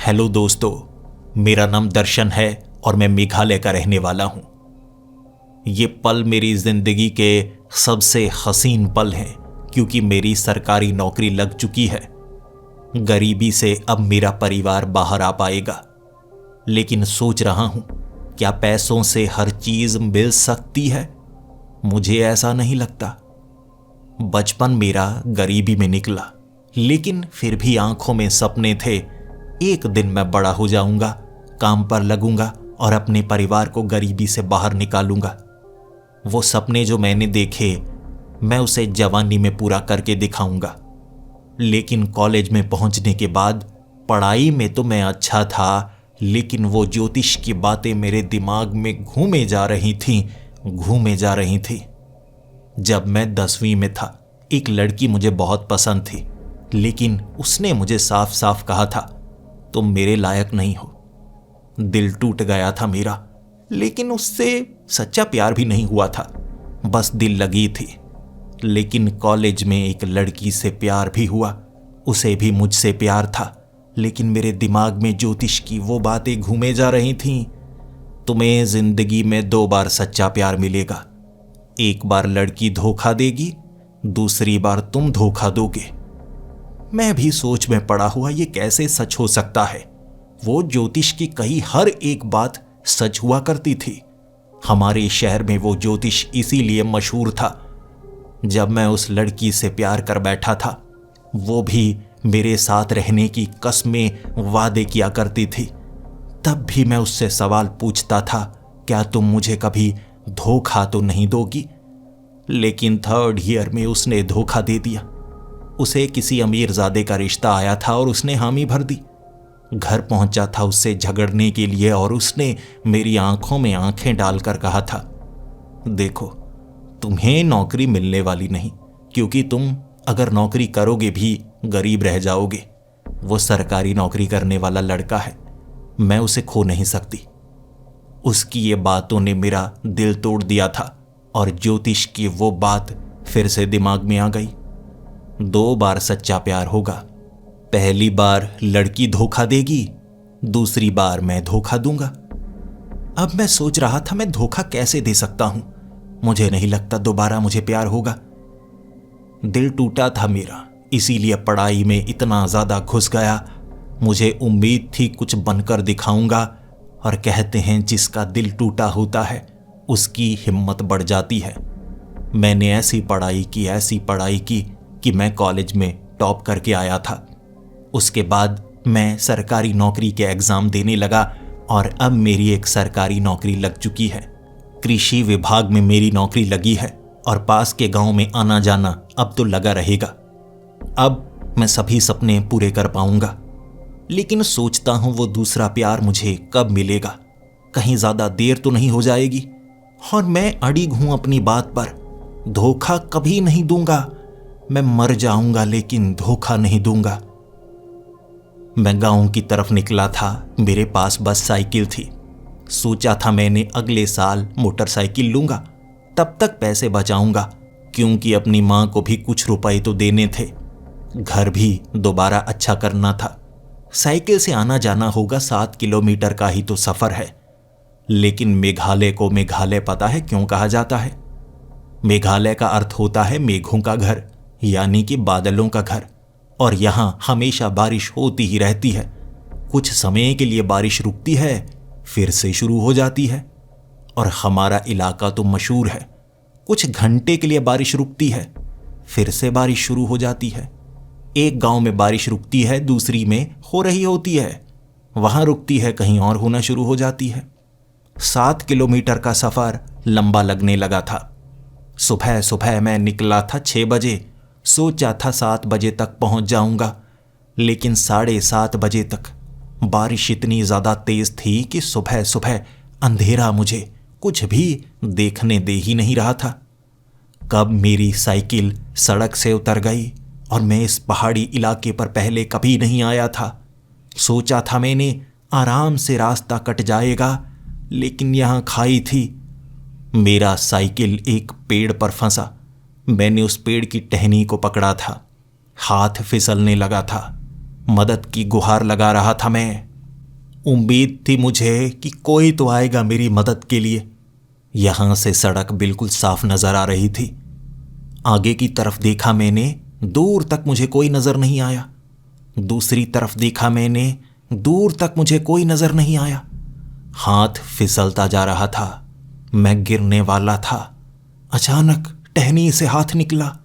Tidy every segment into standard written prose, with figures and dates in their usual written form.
Hello दोस्तों, मेरा नाम दर्शन है और मैं मेघालय का रहने वाला हूं। ये पल मेरी जिंदगी के सबसे हसीन पल हैं क्योंकि मेरी सरकारी नौकरी लग चुकी है। गरीबी से अब मेरा परिवार बाहर आ पाएगा, लेकिन सोच रहा हूं क्या पैसों से हर चीज मिल सकती है? मुझे ऐसा नहीं लगता। बचपन मेरा गरीबी में निकला, लेकिन फिर भी आंखों में सपने थे। एक दिन मैं बड़ा हो जाऊंगा, काम पर लगूंगा और अपने परिवार को गरीबी से बाहर निकालूंगा। वो सपने जो मैंने देखे, मैं उसे जवानी में पूरा करके दिखाऊंगा। लेकिन कॉलेज में पहुंचने के बाद पढ़ाई में तो मैं अच्छा था, लेकिन वो ज्योतिष की बातें मेरे दिमाग में घूमे जा रही थी। जब मैं 10वीं में था, एक लड़की मुझे बहुत पसंद थी, लेकिन उसने मुझे साफ साफ कहा था, तुम मेरे लायक नहीं हो। दिल टूट गया था मेरा, लेकिन उससे सच्चा प्यार भी नहीं हुआ था, बस दिल लगी थी। लेकिन कॉलेज में एक लड़की से प्यार भी हुआ, उसे भी मुझसे प्यार था, लेकिन मेरे दिमाग में ज्योतिष की वो बातें घूमे जा रही थीं। तुम्हें जिंदगी में 2 बार सच्चा प्यार मिलेगा। एक बार लड़की धोखा देगी, दूसरी बार तुम धोखा दोगे। मैं भी सोच में पड़ा हुआ, ये कैसे सच हो सकता है? वो ज्योतिष की कही हर एक बात सच हुआ करती थी। हमारे शहर में वो ज्योतिष इसीलिए मशहूर था। जब मैं उस लड़की से प्यार कर बैठा था, वो भी मेरे साथ रहने की कस्में वादे किया करती थी। तब भी मैं उससे सवाल पूछता था, क्या तुम मुझे कभी धोखा तो नहीं दोगी? लेकिन 3rd ईयर में उसने धोखा दे दिया। उसे किसी अमीरजादे का रिश्ता आया था और उसने हामी भर दी। घर पहुंचा था उससे झगड़ने के लिए और उसने मेरी आंखों में आंखें डालकर कहा था, देखो, तुम्हें नौकरी मिलने वाली नहीं, क्योंकि तुम अगर नौकरी करोगे भी गरीब रह जाओगे। वो सरकारी नौकरी करने वाला लड़का है, मैं उसे खो नहीं सकती। उसकी ये बातों ने मेरा दिल तोड़ दिया था और ज्योतिष की वो बात फिर से दिमाग में आ गई। 2 बार सच्चा प्यार होगा। पहली बार लड़की धोखा देगी, दूसरी बार मैं धोखा दूंगा। अब मैं सोच रहा था, मैं धोखा कैसे दे सकता हूं? मुझे नहीं लगता दोबारा मुझे प्यार होगा। दिल टूटा था मेरा, इसीलिए पढ़ाई में इतना ज्यादा घुस गया। मुझे उम्मीद थी कुछ बनकर दिखाऊंगा, और कहते हैं जिसका दिल टूटा होता है उसकी हिम्मत बढ़ जाती है। मैंने ऐसी पढ़ाई की कि मैं कॉलेज में टॉप करके आया था। उसके बाद मैं सरकारी नौकरी के एग्जाम देने लगा और अब मेरी एक सरकारी नौकरी लग चुकी है। कृषि विभाग में मेरी नौकरी लगी है और पास के गांव में आना जाना अब तो लगा रहेगा। अब मैं सभी सपने पूरे कर पाऊंगा, लेकिन सोचता हूं वो दूसरा प्यार मुझे कब मिलेगा? कहीं ज्यादा देर तो नहीं हो जाएगी? और मैं अड़िग हूं अपनी बात पर, धोखा कभी नहीं दूंगा। मैं मर जाऊंगा लेकिन धोखा नहीं दूंगा। मैं गांव की तरफ निकला था, मेरे पास बस साइकिल थी। सोचा था मैंने अगले साल मोटरसाइकिल लूंगा, तब तक पैसे बचाऊंगा, क्योंकि अपनी मां को भी कुछ रुपए तो देने थे। घर भी दोबारा अच्छा करना था। साइकिल से आना जाना होगा, 7 किलोमीटर का ही तो सफर है। लेकिन मेघालय को मेघालय पता है क्यों कहा जाता है? मेघालय का अर्थ होता है मेघों का घर, यानी कि बादलों का घर। और यहां हमेशा बारिश होती ही रहती है। कुछ समय के लिए बारिश रुकती है, फिर से शुरू हो जाती है। और हमारा इलाका तो मशहूर है, कुछ घंटे के लिए बारिश रुकती है, फिर से बारिश शुरू हो जाती है। एक गांव में बारिश रुकती है, दूसरी में हो रही होती है, वहां रुकती है, कहीं और होना शुरू हो जाती है। 7 किलोमीटर का सफर लंबा लगने लगा था। सुबह सुबह मैं निकला था 6 बजे। सोचा था 7 बजे तक पहुंच जाऊंगा, लेकिन 7:30 बजे तक बारिश इतनी ज्यादा तेज थी कि सुबह सुबह अंधेरा मुझे कुछ भी देखने दे ही नहीं रहा था। कब मेरी साइकिल सड़क से उतर गई और मैं इस पहाड़ी इलाके पर पहले कभी नहीं आया था। सोचा था मैंने आराम से रास्ता कट जाएगा, लेकिन यहां खाई थी। मेरा साइकिल एक पेड़ पर फंसा। मैंने उस पेड़ की टहनी को पकड़ा था, हाथ फिसलने लगा था। मदद की गुहार लगा रहा था मैं, उम्मीद थी मुझे कि कोई तो आएगा मेरी मदद के लिए। यहां से सड़क बिल्कुल साफ नजर आ रही थी। आगे की तरफ देखा मैंने, दूर तक मुझे कोई नजर नहीं आया। दूसरी तरफ देखा मैंने, दूर तक मुझे कोई नजर नहीं आया। हाथ फिसलता जा रहा था, मैं गिरने वाला था। अचानक टहनी से हाथ निकला।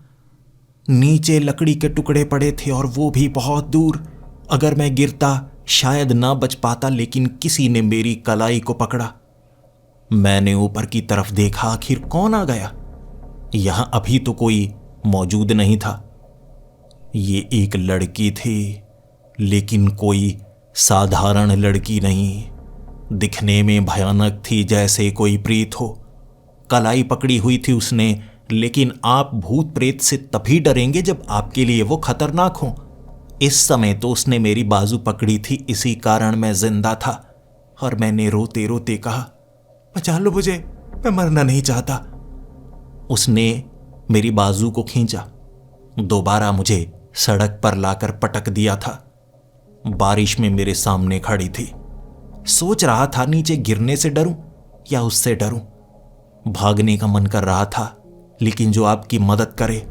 नीचे लकड़ी के टुकड़े पड़े थे और वो भी बहुत दूर। अगर मैं गिरता शायद ना बच पाता, लेकिन किसी ने मेरी कलाई को पकड़ा। मैंने ऊपर की तरफ देखा, आखिर कौन आ गया। यहां अभी तो कोई मौजूद नहीं था। ये एक लड़की थी, लेकिन कोई साधारण लड़की नहीं। दिखने में भयानक थी, जैसे कोई प्रेत हो। कलाई पकड़ी हुई थी उसने, लेकिन आप भूत प्रेत से तभी डरेंगे जब आपके लिए वो खतरनाक हो। इस समय तो उसने मेरी बाजू पकड़ी थी, इसी कारण मैं जिंदा था। और मैंने रोते रोते कहा, बचा लो मुझे, मैं मरना नहीं चाहता। उसने मेरी बाजू को खींचा, दोबारा मुझे सड़क पर लाकर पटक दिया था। बारिश में मेरे सामने खड़ी थी। सोच रहा था नीचे गिरने से डरूं या उससे डरूं। भागने का मन कर रहा था, लेकिन जो आपकी मदद करे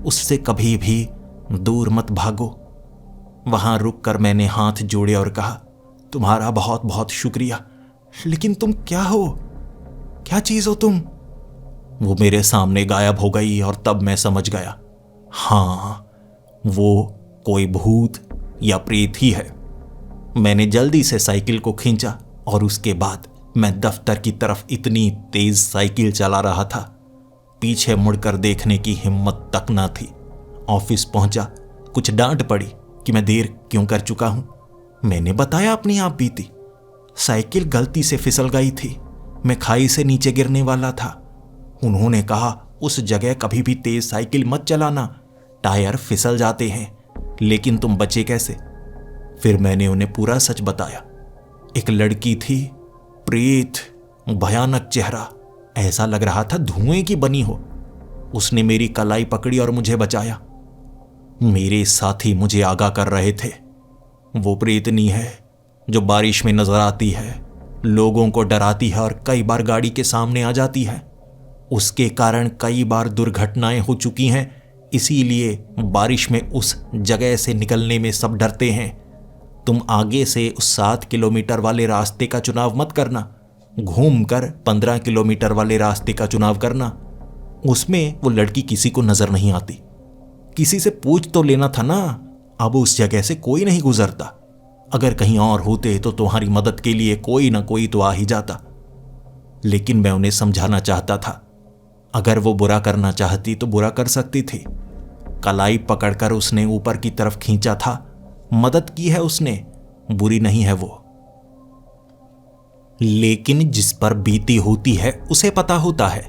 उससे कभी भी दूर मत भागो। वहां रुककर मैंने हाथ जोड़े और कहा, तुम्हारा बहुत बहुत शुक्रिया, लेकिन तुम क्या हो? क्या चीज हो तुम? वो मेरे सामने गायब हो गई और तब मैं समझ गया, हां, वो कोई भूत या प्रेत ही है। मैंने जल्दी से साइकिल को खींचा और उसके बाद मैं दफ्तर की तरफ इतनी तेज साइकिल चला रहा था, पीछे मुड़कर देखने की हिम्मत तक ना थी। ऑफिस पहुंचा, कुछ डांट पड़ी कि मैं देर क्यों कर चुका हूं। मैंने बताया अपनी आप बीती। साइकिल गलती से फिसल गई थी, मैं खाई से नीचे गिरने वाला था। उन्होंने कहा, उस जगह कभी भी तेज साइकिल मत चलाना, टायर फिसल जाते हैं। लेकिन तुम बचे कैसे? फिर मैंने उन्हें पूरा सच बताया। एक लड़की थी, प्रेत, भयानक चेहरा, ऐसा लग रहा था धुएं की बनी हो। उसने मेरी कलाई पकड़ी और मुझे बचाया। मेरे साथी मुझे आगाह कर रहे थे, वो प्रेतनी है जो बारिश में नजर आती है, लोगों को डराती है और कई बार गाड़ी के सामने आ जाती है। उसके कारण कई बार दुर्घटनाएं हो चुकी हैं, इसीलिए बारिश में उस जगह से निकलने में सब डरते हैं। तुम आगे से उस 7 किलोमीटर वाले रास्ते का चुनाव मत करना, घूमकर 15 किलोमीटर वाले रास्ते का चुनाव करना। उसमें वो लड़की किसी को नजर नहीं आती। किसी से पूछ तो लेना था ना, अब उस जगह से कोई नहीं गुजरता। अगर कहीं और होते तो तुम्हारी मदद के लिए कोई ना कोई तो आ ही जाता। लेकिन मैं उन्हें समझाना चाहता था, अगर वो बुरा करना चाहती तो बुरा कर सकती थी। कलाई पकड़कर उसने ऊपर की तरफ खींचा था, मदद की है उसने, बुरी नहीं है वो। लेकिन जिस पर बीती होती है उसे पता होता है।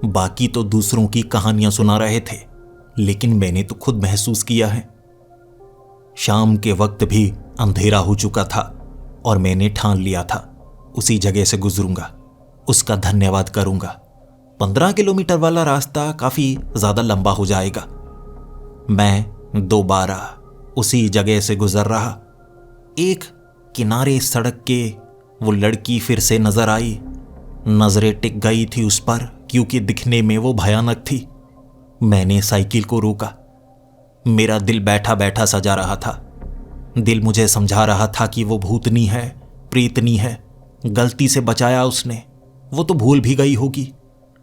बाकी तो दूसरों की कहानियां सुना रहे थे, लेकिन मैंने तो खुद महसूस किया है। शाम के वक्त भी अंधेरा हो चुका था और मैंने ठान लिया था उसी जगह से गुजरूंगा, उसका धन्यवाद करूंगा। 15 किलोमीटर वाला रास्ता काफी ज्यादा लंबा हो जाएगा। मैं दोबारा उसी जगह से गुजर रहा। एक किनारे सड़क के वो लड़की फिर से नजर आई। नजरें टिक गई थी उस पर, क्योंकि दिखने में वो भयानक थी। मैंने साइकिल को रोका। मेरा दिल बैठा बैठा सजा रहा था। दिल मुझे समझा रहा था कि वो भूतनी है, प्रेतनी है, गलती से बचाया उसने। वो तो भूल भी गई होगी,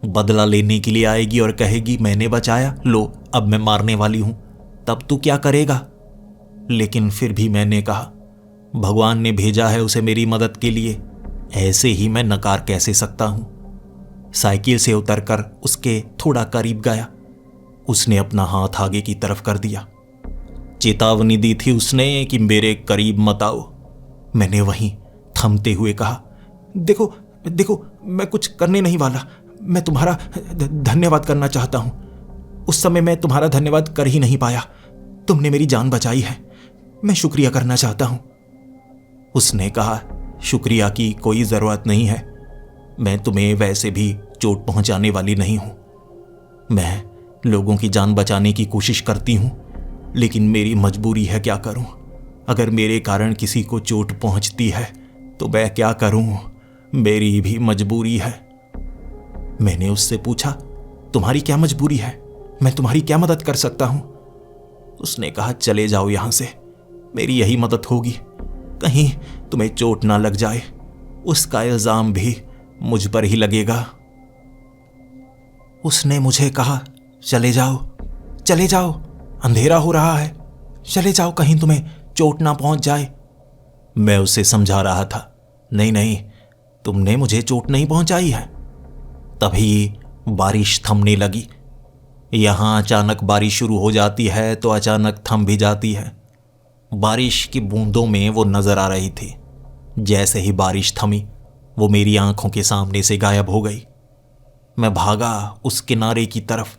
बदला लेने के लिए आएगी और कहेगी मैंने बचाया, लो अब मैं मारने वाली हूं, तब तू क्या करेगा? लेकिन फिर भी मैंने कहा, भगवान ने भेजा है उसे मेरी मदद के लिए, ऐसे ही मैं नकार कैसे सकता हूं। साइकिल से उतरकर उसके थोड़ा करीब गया। उसने अपना हाथ आगे की तरफ कर दिया। चेतावनी दी थी उसने कि मेरे करीब मत आओ। मैंने वहीं थमते हुए कहा, देखो देखो, मैं कुछ करने नहीं वाला, मैं तुम्हारा धन्यवाद करना चाहता हूं। उस समय मैं तुम्हारा धन्यवाद कर ही नहीं पाया। तुमने मेरी जान बचाई है, मैं शुक्रिया करना चाहता हूं। उसने कहा, शुक्रिया की कोई जरूरत नहीं है, मैं तुम्हें वैसे भी चोट पहुंचाने वाली नहीं हूं। मैं लोगों की जान बचाने की कोशिश करती हूं, लेकिन मेरी मजबूरी है, क्या करूं। अगर मेरे कारण किसी को चोट पहुंचती है तो मैं क्या करूं, मेरी भी मजबूरी है। मैंने उससे पूछा, तुम्हारी क्या मजबूरी है, मैं तुम्हारी क्या मदद कर सकता हूं? उसने कहा, चले जाओ यहां से, मेरी यही मदद होगी, कहीं तुम्हें चोट ना लग जाए, उसका इल्जाम भी मुझ पर ही लगेगा। उसने मुझे कहा, चले जाओ चले जाओ, अंधेरा हो रहा है, चले जाओ, कहीं तुम्हें चोट ना पहुंच जाए। मैं उसे समझा रहा था, नहीं नहीं, तुमने मुझे चोट नहीं पहुंचाई है। तभी बारिश थमने लगी। यहां अचानक बारिश शुरू हो जाती है तो अचानक थम भी जाती है। बारिश की बूंदों में वो नजर आ रही थी। जैसे ही बारिश थमी, वो मेरी आंखों के सामने से गायब हो गई। मैं भागा उस किनारे की तरफ,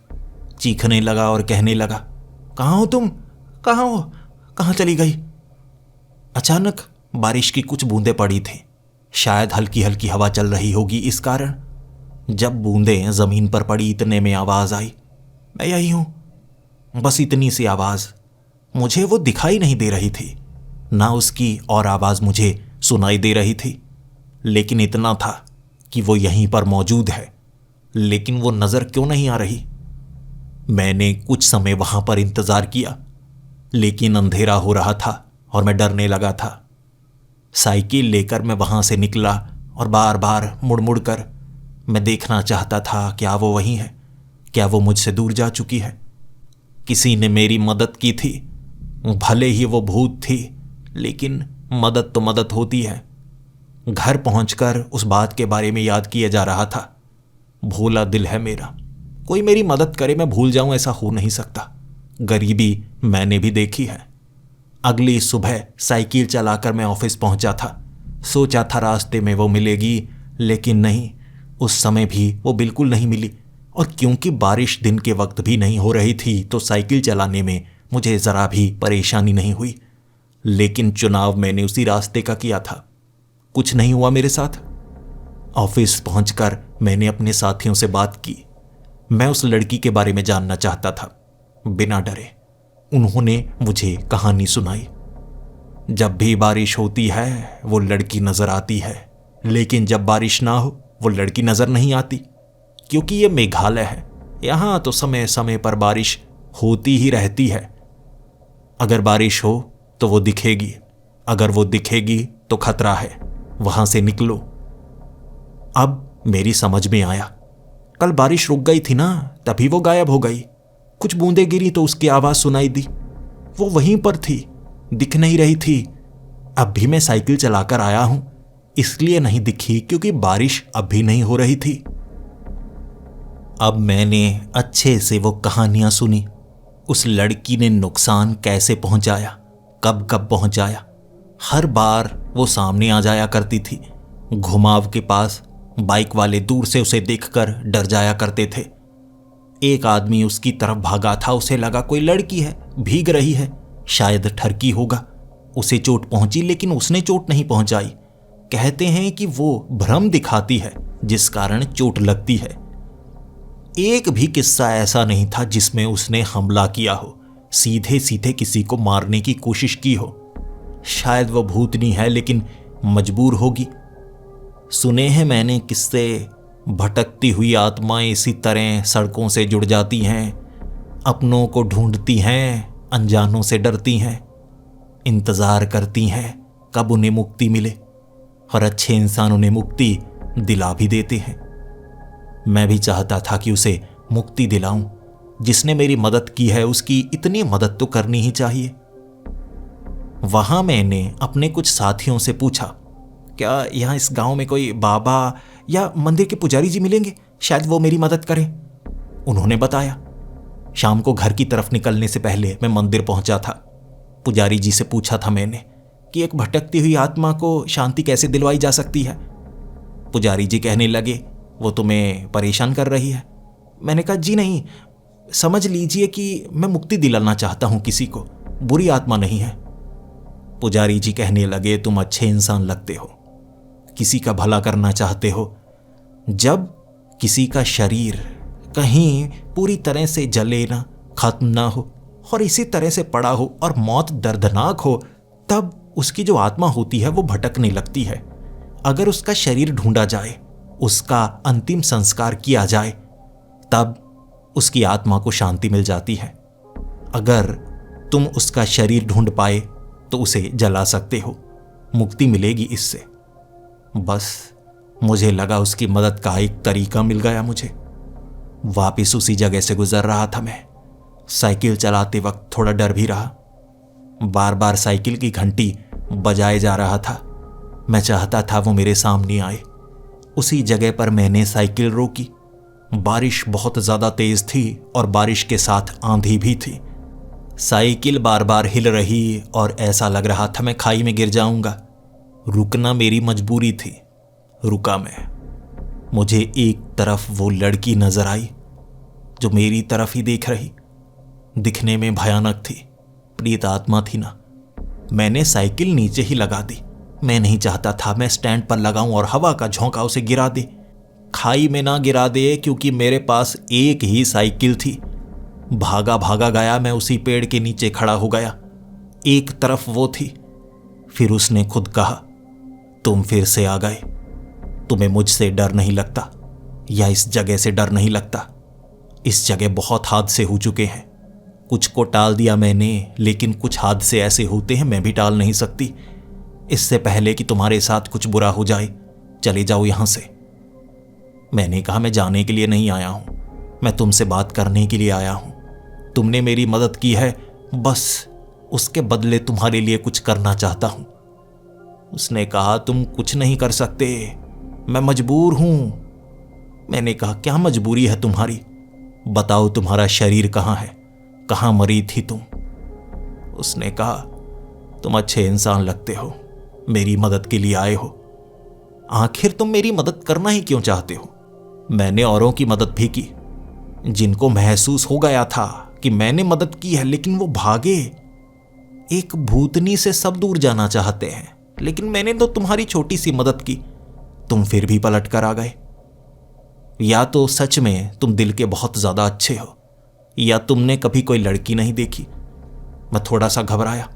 चीखने लगा और कहने लगा, कहाँ हो तुम, कहाँ हो, कहाँ चली गई? अचानक बारिश की कुछ बूंदें पड़ी थी। शायद हल्की हल्की हवा चल रही होगी, इस कारण जब बूंदें जमीन पर पड़ी इतने में आवाज आई, मैं यही हूं। बस इतनी सी आवाज, मुझे वो दिखाई नहीं दे रही थी, ना उसकी और आवाज मुझे सुनाई दे रही थी, लेकिन इतना था कि वो यहीं पर मौजूद है, लेकिन वो नजर क्यों नहीं आ रही। मैंने कुछ समय वहां पर इंतजार किया, लेकिन अंधेरा हो रहा था और मैं डरने लगा था। साइकिल लेकर मैं वहां से निकला और बार बार मुड़ मुड़ कर मैं देखना चाहता था, क्या वो वहीं है, क्या वो मुझसे दूर जा चुकी है। किसी ने मेरी मदद की थी, भले ही वो भूत थी, लेकिन मदद तो मदद होती है। घर पहुंचकर उस बात के बारे में याद किया जा रहा था। भोला दिल है मेरा, कोई मेरी मदद करे मैं भूल जाऊं, ऐसा हो नहीं सकता। गरीबी मैंने भी देखी है। अगली सुबह साइकिल चलाकर मैं ऑफिस पहुंचा था। सोचा था रास्ते में वो मिलेगी, लेकिन नहीं, उस समय भी वो बिल्कुल नहीं मिली। और क्योंकि बारिश दिन के वक्त भी नहीं हो रही थी, तो साइकिल चलाने में मुझे ज़रा भी परेशानी नहीं हुई। लेकिन चुनाव मैंने उसी रास्ते का किया था। कुछ नहीं हुआ मेरे साथ। ऑफिस पहुंचकर मैंने अपने साथियों से बात की। मैं उस लड़की के बारे में जानना चाहता था। बिना डरे उन्होंने मुझे कहानी सुनाई। जब भी बारिश होती है वो लड़की नजर आती है, लेकिन जब बारिश ना हो वो लड़की नजर नहीं आती, क्योंकि ये मेघालय है। यहां तो समय समय पर बारिश होती ही रहती है। अगर बारिश हो तो वो दिखेगी, अगर वो दिखेगी तो खतरा है, वहां से निकलो। अब मेरी समझ में आया, कल बारिश रुक गई थी ना, तभी वो गायब हो गई। कुछ बूंदें गिरी तो उसकी आवाज सुनाई दी, वो वहीं पर थी, दिख नहीं रही थी। अब भी मैं साइकिल चलाकर आया हूं, इसलिए नहीं दिखी क्योंकि बारिश अब भी नहीं हो रही थी। अब मैंने अच्छे से वो कहानियां सुनी। उस लड़की ने नुकसान कैसे पहुंचाया, कब कब पहुंचाया। हर बार वो सामने आ जाया करती थी। घुमाव के पास बाइक वाले दूर से उसे देखकर डर जाया करते थे। एक आदमी उसकी तरफ भागा था, उसे लगा कोई लड़की है, भीग रही है, शायद ठरकी होगा, उसे चोट पहुंची, लेकिन उसने चोट नहीं पहुंचाई। कहते हैं कि वो भ्रम दिखाती है, जिस कारण चोट लगती है। एक भी किस्सा ऐसा नहीं था जिसमें उसने हमला किया हो, सीधे सीधे किसी को मारने की कोशिश की हो। शायद वो भूतनी है, लेकिन मजबूर होगी। सुने हैं मैंने किस्से, भटकती हुई आत्माएं इसी तरह सड़कों से जुड़ जाती हैं, अपनों को ढूंढती हैं, अनजानों से डरती हैं, इंतजार करती हैं कब उन्हें मुक्ति मिले, और अच्छे इंसान उन्हें मुक्ति दिला भी देते हैं। मैं भी चाहता था कि उसे मुक्ति दिलाऊं। जिसने मेरी मदद की है उसकी इतनी मदद तो करनी ही चाहिए। वहां मैंने अपने कुछ साथियों से पूछा, क्या यहाँ इस गांव में कोई बाबा या मंदिर के पुजारी जी मिलेंगे, शायद वो मेरी मदद करें। उन्होंने बताया। शाम को घर की तरफ निकलने से पहले मैं मंदिर पहुंचा था। पुजारी जी से पूछा था मैंने कि एक भटकती हुई आत्मा को शांति कैसे दिलवाई जा सकती है। पुजारी जी कहने लगे, वो तुम्हें परेशान कर रही है। मैंने कहा, जी नहीं, समझ लीजिए कि मैं मुक्ति दिलाना चाहता हूं किसी को, बुरी आत्मा नहीं है। पुजारी जी कहने लगे, तुम अच्छे इंसान लगते हो, किसी का भला करना चाहते हो। जब किसी का शरीर कहीं पूरी तरह से जले ना, खत्म ना हो और इसी तरह से पड़ा हो और मौत दर्दनाक हो, तब उसकी जो आत्मा होती है वो भटकने लगती है। अगर उसका शरीर ढूंढा जाए, उसका अंतिम संस्कार किया जाए, तब उसकी आत्मा को शांति मिल जाती है। अगर तुम उसका शरीर ढूंढ पाए तो उसे जला सकते हो, मुक्ति मिलेगी इससे। बस मुझे लगा उसकी मदद का एक तरीका मिल गया मुझे। वापिस उसी जगह से गुजर रहा था मैं। साइकिल चलाते वक्त थोड़ा डर भी रहा। बार बार साइकिल की घंटी बजाए जा रहा था। मैं चाहता था वो मेरे सामने आए। उसी जगह पर मैंने साइकिल रोकी। बारिश बहुत ज्यादा तेज थी और बारिश के साथ आंधी भी थी। साइकिल बार बार हिल रही और ऐसा लग रहा था मैं खाई में गिर जाऊंगा। रुकना मेरी मजबूरी थी। रुका मैं। मुझे एक तरफ वो लड़की नजर आई जो मेरी तरफ ही देख रही। दिखने में भयानक थी, प्रीत आत्मा थी ना। मैंने साइकिल नीचे ही लगा दी। मैं नहीं चाहता था मैं स्टैंड पर लगाऊं और हवा का झोंका उसे गिरा दे। खाई में ना गिरा दे, क्योंकि मेरे पास एक ही साइकिल थी। भागा भागा गया मैं, उसी पेड़ के नीचे खड़ा हो गया। एक तरफ वो थी। फिर उसने खुद कहा, तुम फिर से आ गए। तुम्हें मुझसे डर नहीं लगता, या इस जगह से डर नहीं लगता? इस जगह बहुत हादसे हो चुके हैं। कुछ को टाल दिया मैंने, लेकिन कुछ हादसे ऐसे होते हैं मैं भी टाल नहीं सकती। इससे पहले कि तुम्हारे साथ कुछ बुरा हो जाए, चले जाओ यहां से। मैंने कहा, मैं जाने के लिए नहीं आया हूं, मैं तुमसे बात करने के लिए आया हूं। तुमने मेरी मदद की है, बस उसके बदले तुम्हारे लिए कुछ करना चाहता हूं। उसने कहा, तुम कुछ नहीं कर सकते, मैं मजबूर हूं। मैंने कहा, क्या मजबूरी है तुम्हारी? बताओ तुम्हारा शरीर कहां है, कहां मरी थी तुम? उसने कहा, तुम अच्छे इंसान लगते हो, मेरी मदद के लिए आए हो। आखिर तुम मेरी मदद करना ही क्यों चाहते हो? मैंने औरों की मदद भी की, जिनको महसूस हो गया था कि मैंने मदद की है, लेकिन वो भागे। एक भूतनी से सब दूर जाना चाहते हैं, लेकिन मैंने तो तुम्हारी छोटी सी मदद की, तुम फिर भी पलट कर आ गए। या तो सच में तुम दिल के बहुत ज्यादा अच्छे हो, या तुमने कभी कोई लड़की नहीं देखी। मैं थोड़ा सा घबराया।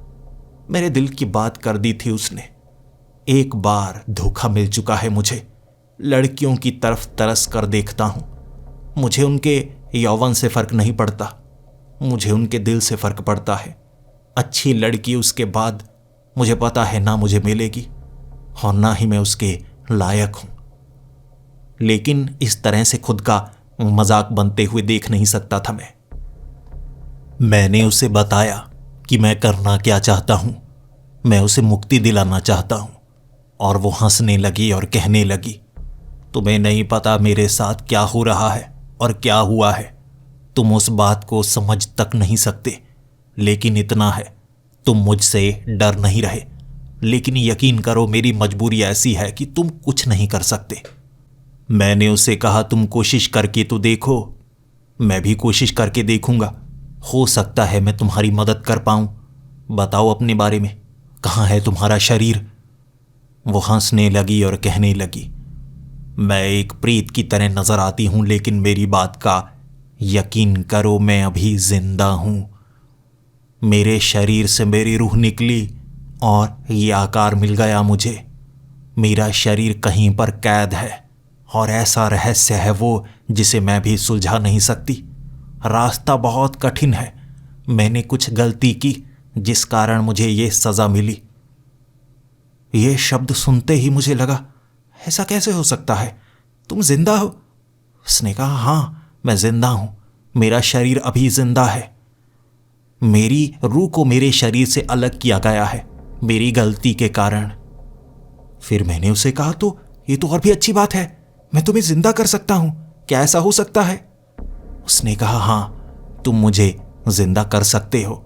मेरे दिल की बात कर दी थी उसने। एक बार धोखा मिल चुका है मुझे। लड़कियों की तरफ तरस कर देखता हूं। मुझे उनके यौवन से फर्क नहीं पड़ता, मुझे उनके दिल से फर्क पड़ता है। अच्छी लड़की उसके बाद मुझे पता है ना मुझे मिलेगी, और ना ही मैं उसके लायक हूं। लेकिन इस तरह से खुद का मजाक बनते हुए देख नहीं सकता था मैं। मैंने उसे बताया कि मैं करना क्या चाहता हूं। मैं उसे मुक्ति दिलाना चाहता हूं, और वो हंसने लगी और कहने लगी, तुम्हें नहीं पता मेरे साथ क्या हो रहा है और क्या हुआ है। तुम उस बात को समझ तक नहीं सकते, लेकिन इतना है, तुम मुझसे डर नहीं रहे। लेकिन यकीन करो, मेरी मजबूरी ऐसी है कि तुम कुछ नहीं कर सकते। मैंने उसे कहा, तुम कोशिश करके तो देखो। मैं भी कोशिश करके देखूंगा, हो सकता है मैं तुम्हारी मदद कर पाऊं। बताओ अपने बारे में, कहाँ है तुम्हारा शरीर? वो हंसने लगी और कहने लगी, मैं एक प्रेत की तरह नजर आती हूं, लेकिन मेरी बात का यकीन करो, मैं अभी जिंदा हूं। मेरे शरीर से मेरी रूह निकली और ये आकार मिल गया मुझे। मेरा शरीर कहीं पर कैद है, और ऐसा रहस्य है वो जिसे मैं भी सुलझा नहीं सकती। रास्ता बहुत कठिन है। मैंने कुछ गलती की जिस कारण मुझे ये सजा मिली। ये शब्द सुनते ही मुझे लगा, ऐसा कैसे हो सकता है? तुम जिंदा हो? उसने कहा, हाँ मैं जिंदा हूं, मेरा शरीर अभी जिंदा है। मेरी रूह को मेरे शरीर से अलग किया गया है मेरी गलती के कारण। फिर मैंने उसे कहा, तो ये तो और भी अच्छी बात है, मैं तुम्हें जिंदा कर सकता हूं, क्या ऐसा हो सकता है? उसने कहा, हाँ तुम मुझे जिंदा कर सकते हो,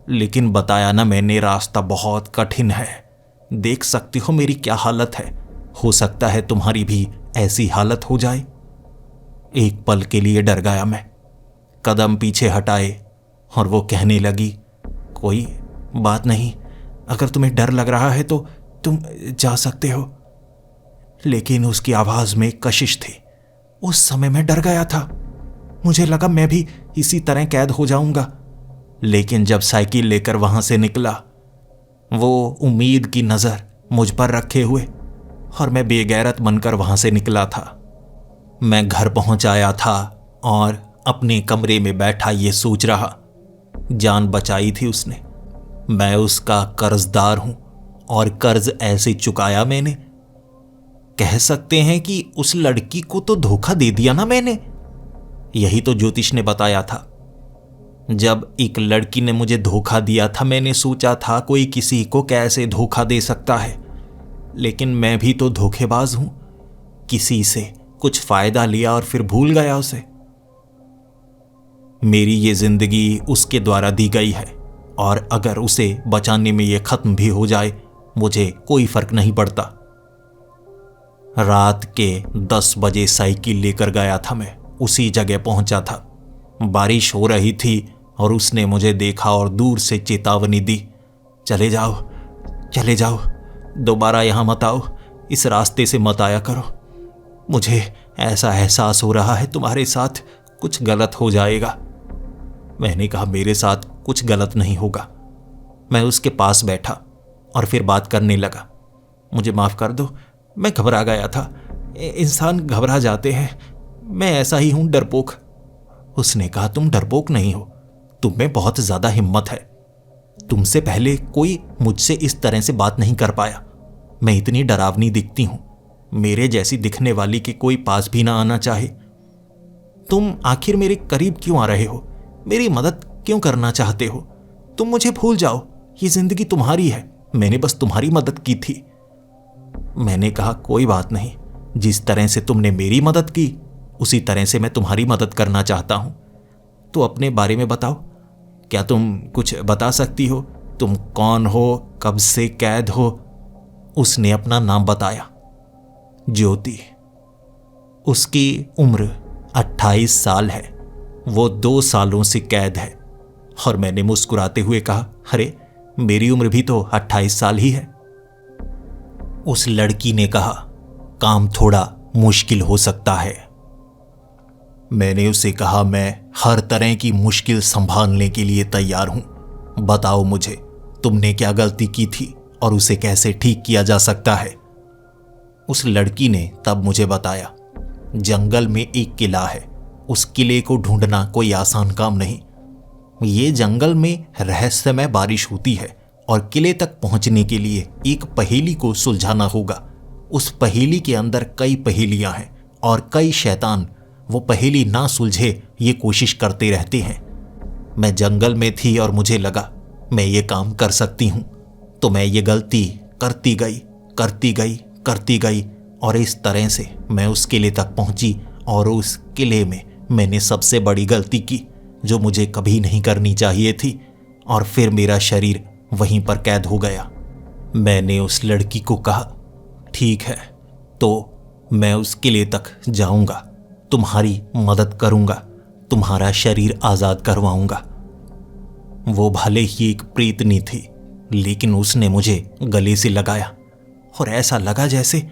लेकिन बताया ना मैंने, रास्ता बहुत कठिन है। देख सकते हो मेरी क्या हालत है, हो सकता है तुम्हारी भी ऐसी हालत हो जाए। एक पल के लिए डर गया मैं, कदम पीछे हटाए, और वो कहने लगी, कोई बात नहीं, अगर तुम्हें डर लग रहा है तो तुम जा सकते हो। लेकिन उसकी आवाज में कशिश थी। उस समय मैं डर गया था, मुझे लगा मैं भी इसी तरह कैद हो जाऊंगा। लेकिन जब साइकिल लेकर वहां से निकला, वो उम्मीद की नजर मुझ पर रखे हुए, और मैं बेगैरत बनकर वहां से निकला था। मैं घर पहुंच आया था और अपने कमरे में बैठा ये सोच रहा, जान बचाई थी उसने, मैं उसका कर्जदार हूं और कर्ज ऐसे चुकाया मैंने। कह सकते हैं कि उस लड़की को तो धोखा दे दिया ना मैंने। यही तो ज्योतिष ने बताया था। जब एक लड़की ने मुझे धोखा दिया था, मैंने सोचा था कोई किसी को कैसे धोखा दे सकता है, लेकिन मैं भी तो धोखेबाज हूं। किसी से कुछ फायदा लिया और फिर भूल गया उसे। मेरी ये जिंदगी उसके द्वारा दी गई है और अगर उसे बचाने में ये खत्म भी हो जाए, मुझे कोई फर्क नहीं पड़ता। रात के 10 बजे साइकिल लेकर गया था मैं, उसी जगह पहुंचा था। बारिश हो रही थी और उसने मुझे देखा और दूर से चेतावनी दी, चले जाओ, चले जाओ, दोबारा यहां मत आओ, इस रास्ते से मत आया करो। मुझे ऐसा एहसास हो रहा है तुम्हारे साथ कुछ गलत हो जाएगा। मैंने कहा मेरे साथ कुछ गलत नहीं होगा। मैं उसके पास बैठा और फिर बात करने लगा। मुझे माफ कर दो, मैं घबरा गया था। इंसान घबरा जाते हैं, मैं ऐसा ही हूं, डरपोक। उसने कहा तुम डरपोक नहीं हो, तुम में बहुत ज्यादा हिम्मत है। तुमसे पहले कोई मुझसे इस तरह से बात नहीं कर पाया। मैं इतनी डरावनी दिखती हूं, मेरे जैसी दिखने वाली के कोई पास भी ना आना चाहे। तुम आखिर मेरे करीब क्यों आ रहे हो? मेरी मदद क्यों करना चाहते हो? तुम मुझे भूल जाओ, ये जिंदगी तुम्हारी है, मैंने बस तुम्हारी मदद की थी। मैंने कहा कोई बात नहीं, जिस तरह से तुमने मेरी मदद की उसी तरह से मैं तुम्हारी मदद करना चाहता हूं। तो अपने बारे में बताओ, क्या तुम कुछ बता सकती हो? तुम कौन हो, कब से कैद हो? उसने अपना नाम बताया, ज्योति। उसकी उम्र 28 साल है, वो 2 सालों से कैद है। और मैंने मुस्कुराते हुए कहा, अरे मेरी उम्र भी तो 28 साल ही है। उस लड़की ने कहा, काम थोड़ा मुश्किल हो सकता है। मैंने उसे कहा, मैं हर तरह की मुश्किल संभालने के लिए तैयार हूं। बताओ मुझे, तुमने क्या गलती की थी और उसे कैसे ठीक किया जा सकता है? उस लड़की ने तब मुझे बताया, जंगल में एक किला है, उस किले को ढूंढना कोई आसान काम नहीं। ये जंगल में रहस्यमय बारिश होती है और किले तक पहुंचने के लिए एक पहेली को सुलझाना होगा। उस पहेली के अंदर कई पहेलियां हैं और कई शैतान वो पहेली ना सुलझे ये कोशिश करते रहते हैं। मैं जंगल में थी और मुझे लगा मैं ये काम कर सकती हूं, तो मैं ये गलती करती गई, करती गई, करती गई और इस तरह से मैं उस किले तक पहुंची। और उस किले में मैंने सबसे बड़ी गलती की जो मुझे कभी नहीं करनी चाहिए थी, और फिर मेरा शरीर वहीं पर कैद हो गया। मैंने उस लड़की को कहा, ठीक है, तो मैं उस किले तक जाऊंगा, तुम्हारी मदद करूंगा, तुम्हारा शरीर आजाद करवाऊंगा। वो भले ही एक प्रीतनी थी, लेकिन उसने मुझे गले से लगाया और ऐसा लगा जैसे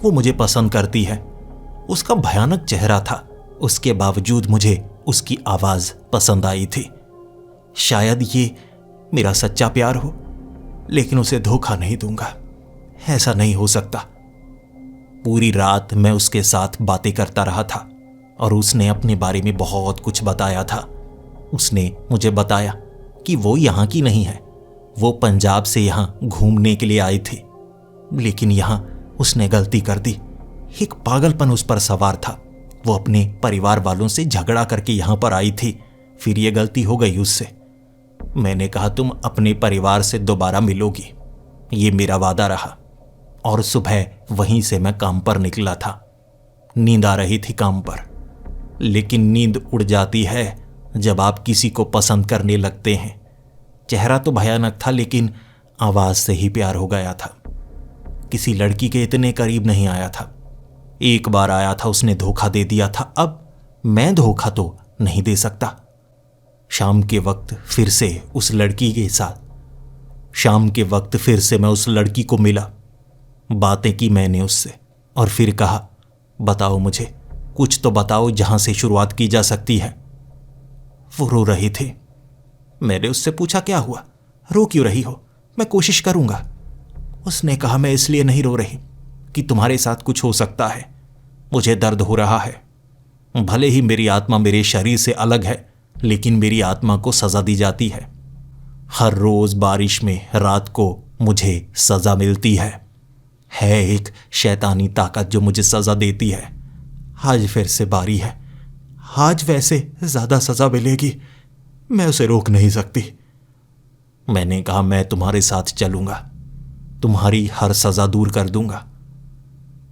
वो मुझे पसंद करती है। उसका भयानक चेहरा था, उसके बावजूद मुझे उसकी आवाज पसंद आई थी। शायद ये मेरा सच्चा प्यार हो, लेकिन उसे धोखा नहीं दूंगा, ऐसा नहीं हो सकता। पूरी रात मैं उसके साथ बातें करता रहा था और उसने अपने बारे में बहुत कुछ बताया था। उसने मुझे बताया कि वो यहाँ की नहीं है, वो पंजाब से यहाँ घूमने के लिए आई थी, लेकिन यहाँ उसने गलती कर दी। एक पागलपन उस पर सवार था। वो अपने परिवार वालों से झगड़ा करके यहाँ पर आई थी, फिर ये गलती हो गई उससे। मैंने कहा तुम अपने परिवार से दोबारा मिलोगी, ये मेरा वादा रहा। और सुबह वहीं से मैं काम पर निकला था। नींद आ रही थी काम पर, लेकिन नींद उड़ जाती है जब आप किसी को पसंद करने लगते हैं। चेहरा तो भयानक था, लेकिन आवाज से ही प्यार हो गया था। किसी लड़की के इतने करीब नहीं आया था। एक बार आया था, उसने धोखा दे दिया था, अब मैं धोखा तो नहीं दे सकता। शाम के वक्त फिर से उस लड़की के साथ शाम के वक्त फिर से मैं उस लड़की को मिला। बातें की मैंने उससे और फिर कहा, बताओ मुझे, कुछ तो बताओ जहां से शुरुआत की जा सकती है। वो रो रही थी। मैंने उससे पूछा, क्या हुआ, रो क्यों रही हो? मैं कोशिश करूंगा। उसने कहा, मैं इसलिए नहीं रो रही कि तुम्हारे साथ कुछ हो सकता है। मुझे दर्द हो रहा है। भले ही मेरी आत्मा मेरे शरीर से अलग है, लेकिन मेरी आत्मा को सज़ा दी जाती है। हर रोज़ बारिश में रात को मुझे सज़ा मिलती है एक शैतानी ताकत जो मुझे सज़ा देती है। आज फिर से बारी है। आज वैसे ज़्यादा सज़ा मिलेगी, मैं उसे रोक नहीं सकती। मैंने कहा, मैं तुम्हारे साथ चलूँगा, तुम्हारी हर सज़ा दूर कर दूँगा।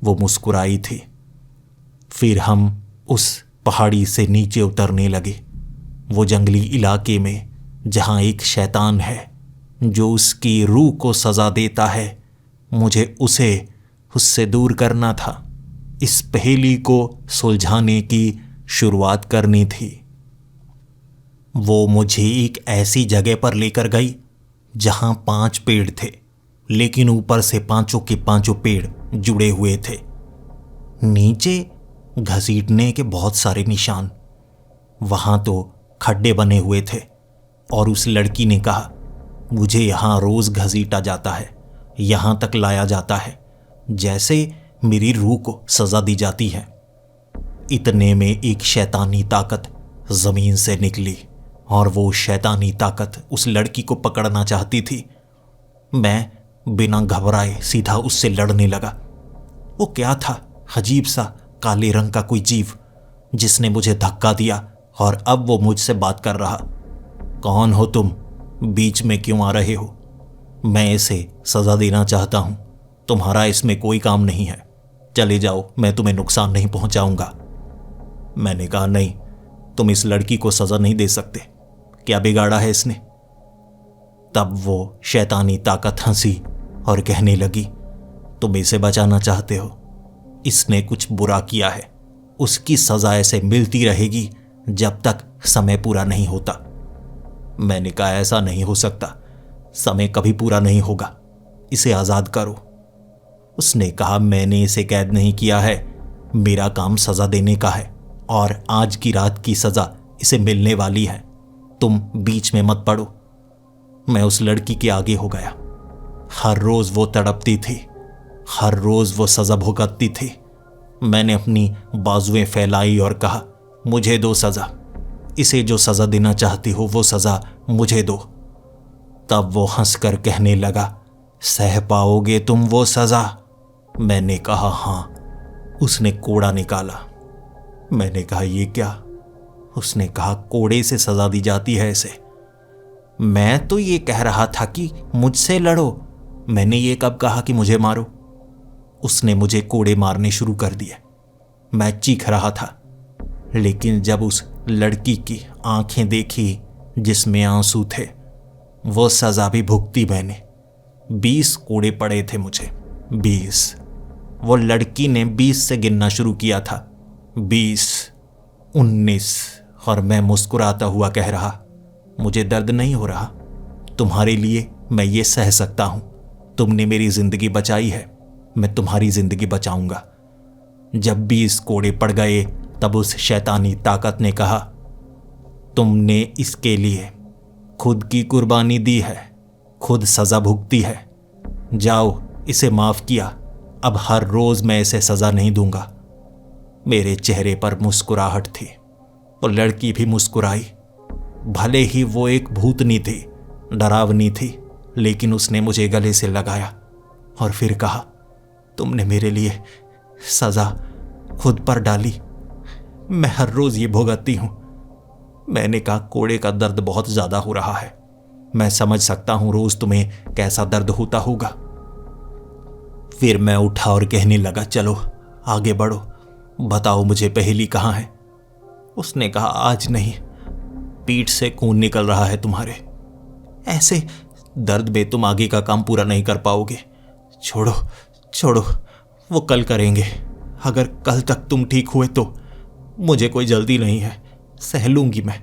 वो मुस्कुराई थी। फिर हम उस पहाड़ी से नीचे उतरने लगे, वो जंगली इलाके में जहाँ एक शैतान है जो उसकी रूह को सज़ा देता है। मुझे उससे दूर करना था। इस पहेली को सुलझाने की शुरुआत करनी थी। वो मुझे एक ऐसी जगह पर लेकर गई जहाँ 5 पेड़ थे, लेकिन ऊपर से पांचों के पांचों पेड़ जुड़े हुए थे। नीचे घसीटने के बहुत सारे निशान। वहाँ तो खड्डे बने हुए थे और उस लड़की ने कहा, मुझे यहाँ रोज़ घसीटा जाता है, यहाँ तक लाया जाता है जैसे मेरी रूह को सज़ा दी जाती है। इतने में एक शैतानी ताकत ज़मीन से निकली और वो शैतानी ताकत उस लड़की को पकड़ना चाहती थी। मैं बिना घबराए सीधा उससे लड़ने लगा। वो क्या था? अजीब सा काले रंग का कोई जीव जिसने मुझे धक्का दिया और अब वो मुझसे बात कर रहा। कौन हो तुम? बीच में क्यों आ रहे हो? मैं इसे सज़ा देना चाहता हूँ, तुम्हारा इसमें कोई काम नहीं है। चले जाओ, मैं तुम्हें नुकसान नहीं पहुँचाऊँगा। मैंने कहा, नहीं, तुम इस लड़की को सज़ा नहीं दे सकते। क्या बिगाड़ा है इसने? तब वो शैतानी ताकत हंसी और कहने लगी, तुम इसे बचाना चाहते हो, इसने कुछ बुरा किया है, उसकी सज़ा ऐसे मिलती रहेगी जब तक समय पूरा नहीं होता। मैंने कहा, ऐसा नहीं हो सकता, समय कभी पूरा नहीं होगा, इसे आज़ाद करो। उसने कहा, मैंने इसे कैद नहीं किया है, मेरा काम सज़ा देने का है और आज की रात की सज़ा इसे मिलने वाली है, तुम बीच में मत पड़ो। मैं उस लड़की के आगे हो गया। हर रोज़ वो तड़पती थी, हर रोज़ वो सज़ा भुगतती थी। मैंने अपनी बाजुएं फैलाई और कहा, मुझे दो सज़ा, इसे जो सज़ा देना चाहती हो वो सज़ा मुझे दो। तब वो हंसकर कहने लगा, सह पाओगे तुम वो सज़ा? मैंने कहा, हाँ। उसने कोड़ा निकाला। मैंने कहा, ये क्या? उसने कहा, कोड़े से सज़ा दी जाती है इसे। मैं तो ये कह रहा था कि मुझसे लड़ो, मैंने ये कब कहा कि मुझे मारो? उसने मुझे कोड़े मारने शुरू कर दिए। मैं चीख रहा था, लेकिन जब उस लड़की की आंखें देखी जिसमें आंसू थे, वो सज़ा भी भुगती मैंने। 20 कोड़े पड़े थे मुझे, 20। वो लड़की ने 20 से गिनना शुरू किया था, 20, 19, और मैं मुस्कुराता हुआ कह रहा, मुझे दर्द नहीं हो रहा, तुम्हारे लिए मैं ये सह सकता हूँ। तुमने मेरी ज़िंदगी बचाई है, मैं तुम्हारी ज़िंदगी बचाऊंगा। जब 20 कोड़े पड़ गए तब उस शैतानी ताकत ने कहा, तुमने इसके लिए खुद की कुर्बानी दी है, खुद सज़ा भुगती है, जाओ, इसे माफ़ किया, अब हर रोज़ मैं इसे सज़ा नहीं दूंगा। मेरे चेहरे पर मुस्कुराहट थी, वो लड़की भी मुस्कुराई। भले ही वो एक भूतनी थी, डरावनी थी, लेकिन उसने मुझे गले से लगाया और फिर कहा, तुमने मेरे लिए सज़ा खुद पर डाली, मैं हर रोज़ ये भुगतती हूँ। मैंने कहा, कोड़े का दर्द बहुत ज़्यादा हो रहा है, मैं समझ सकता हूँ रोज़ तुम्हें कैसा दर्द होता होगा। फिर मैं उठा और कहने लगा, चलो आगे बढ़ो, बताओ मुझे पहेली कहाँ है? उसने कहा, आज नहीं, पीठ से खून निकल रहा है तुम्हारे, ऐसे दर्द में तुम आगे का काम पूरा नहीं कर पाओगे। छोड़ो छोड़ो, वो कल करेंगे। अगर कल तक तुम ठीक हुए तो मुझे कोई जल्दी नहीं है, सह लूंगी मैं,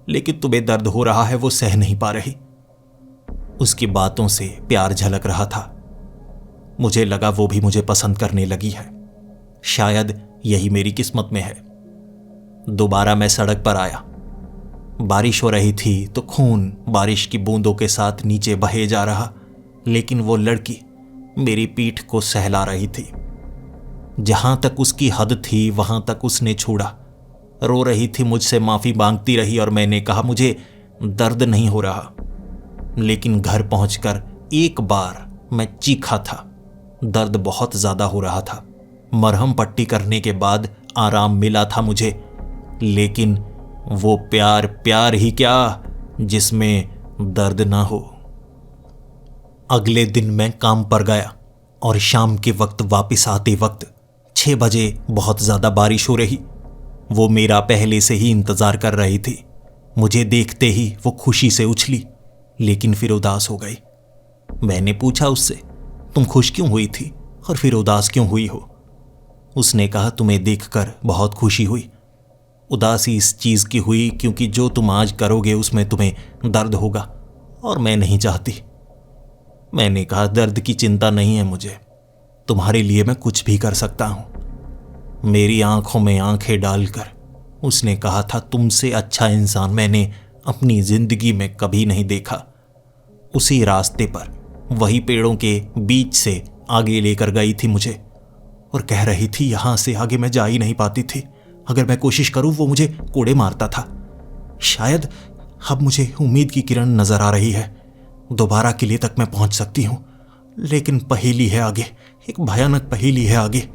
लेकिन तुम्हें दर्द हो रहा है वो सह नहीं पा रही। उसकी बातों से प्यार झलक रहा था। मुझे लगा वो भी मुझे पसंद करने लगी है, शायद यही मेरी किस्मत में है। दोबारा मैं सड़क पर आया। बारिश हो रही थी तो खून बारिश की बूंदों के साथ नीचे बहे जा रहा, लेकिन वो लड़की मेरी पीठ को सहला रही थी। जहां तक उसकी हद थी वहां तक उसने छोड़ा। रो रही थी, मुझसे माफ़ी मांगती रही और मैंने कहा मुझे दर्द नहीं हो रहा। लेकिन घर पहुंचकर एक बार मैं चीखा था। दर्द बहुत ज़्यादा हो रहा था। मरहम पट्टी करने के बाद आराम मिला था मुझे, लेकिन वो प्यार प्यार ही क्या जिसमें दर्द ना हो। अगले दिन मैं काम पर गया और शाम के वक्त वापस आते वक्त 6 बजे बहुत ज़्यादा बारिश हो रही। वो मेरा पहले से ही इंतज़ार कर रही थी। मुझे देखते ही वो खुशी से उछली, लेकिन फिर उदास हो गई। मैंने पूछा उससे, तुम खुश क्यों हुई थी और फिर उदास क्यों हुई हो? उसने कहा, तुम्हें देखकर बहुत खुशी हुई। उदासी इस चीज़ की हुई क्योंकि जो तुम आज करोगे उसमें तुम्हें दर्द होगा और मैं नहीं चाहती। मैंने कहा, दर्द की चिंता नहीं है मुझे, तुम्हारे लिए मैं कुछ भी कर सकता हूं। मेरी आंखों में आंखें डालकर उसने कहा था, तुमसे अच्छा इंसान मैंने अपनी जिंदगी में कभी नहीं देखा। उसी रास्ते पर वही पेड़ों के बीच से आगे लेकर गई थी मुझे और कह रही थी, यहां से आगे मैं जा ही नहीं पाती थी। अगर मैं कोशिश करूं वो मुझे कोड़े मारता था। शायद अब मुझे उम्मीद की किरण नजर आ रही है। दोबारा किले तक मैं पहुंच सकती हूं, लेकिन पहेली है आगे, एक भयानक पहेली है आगे।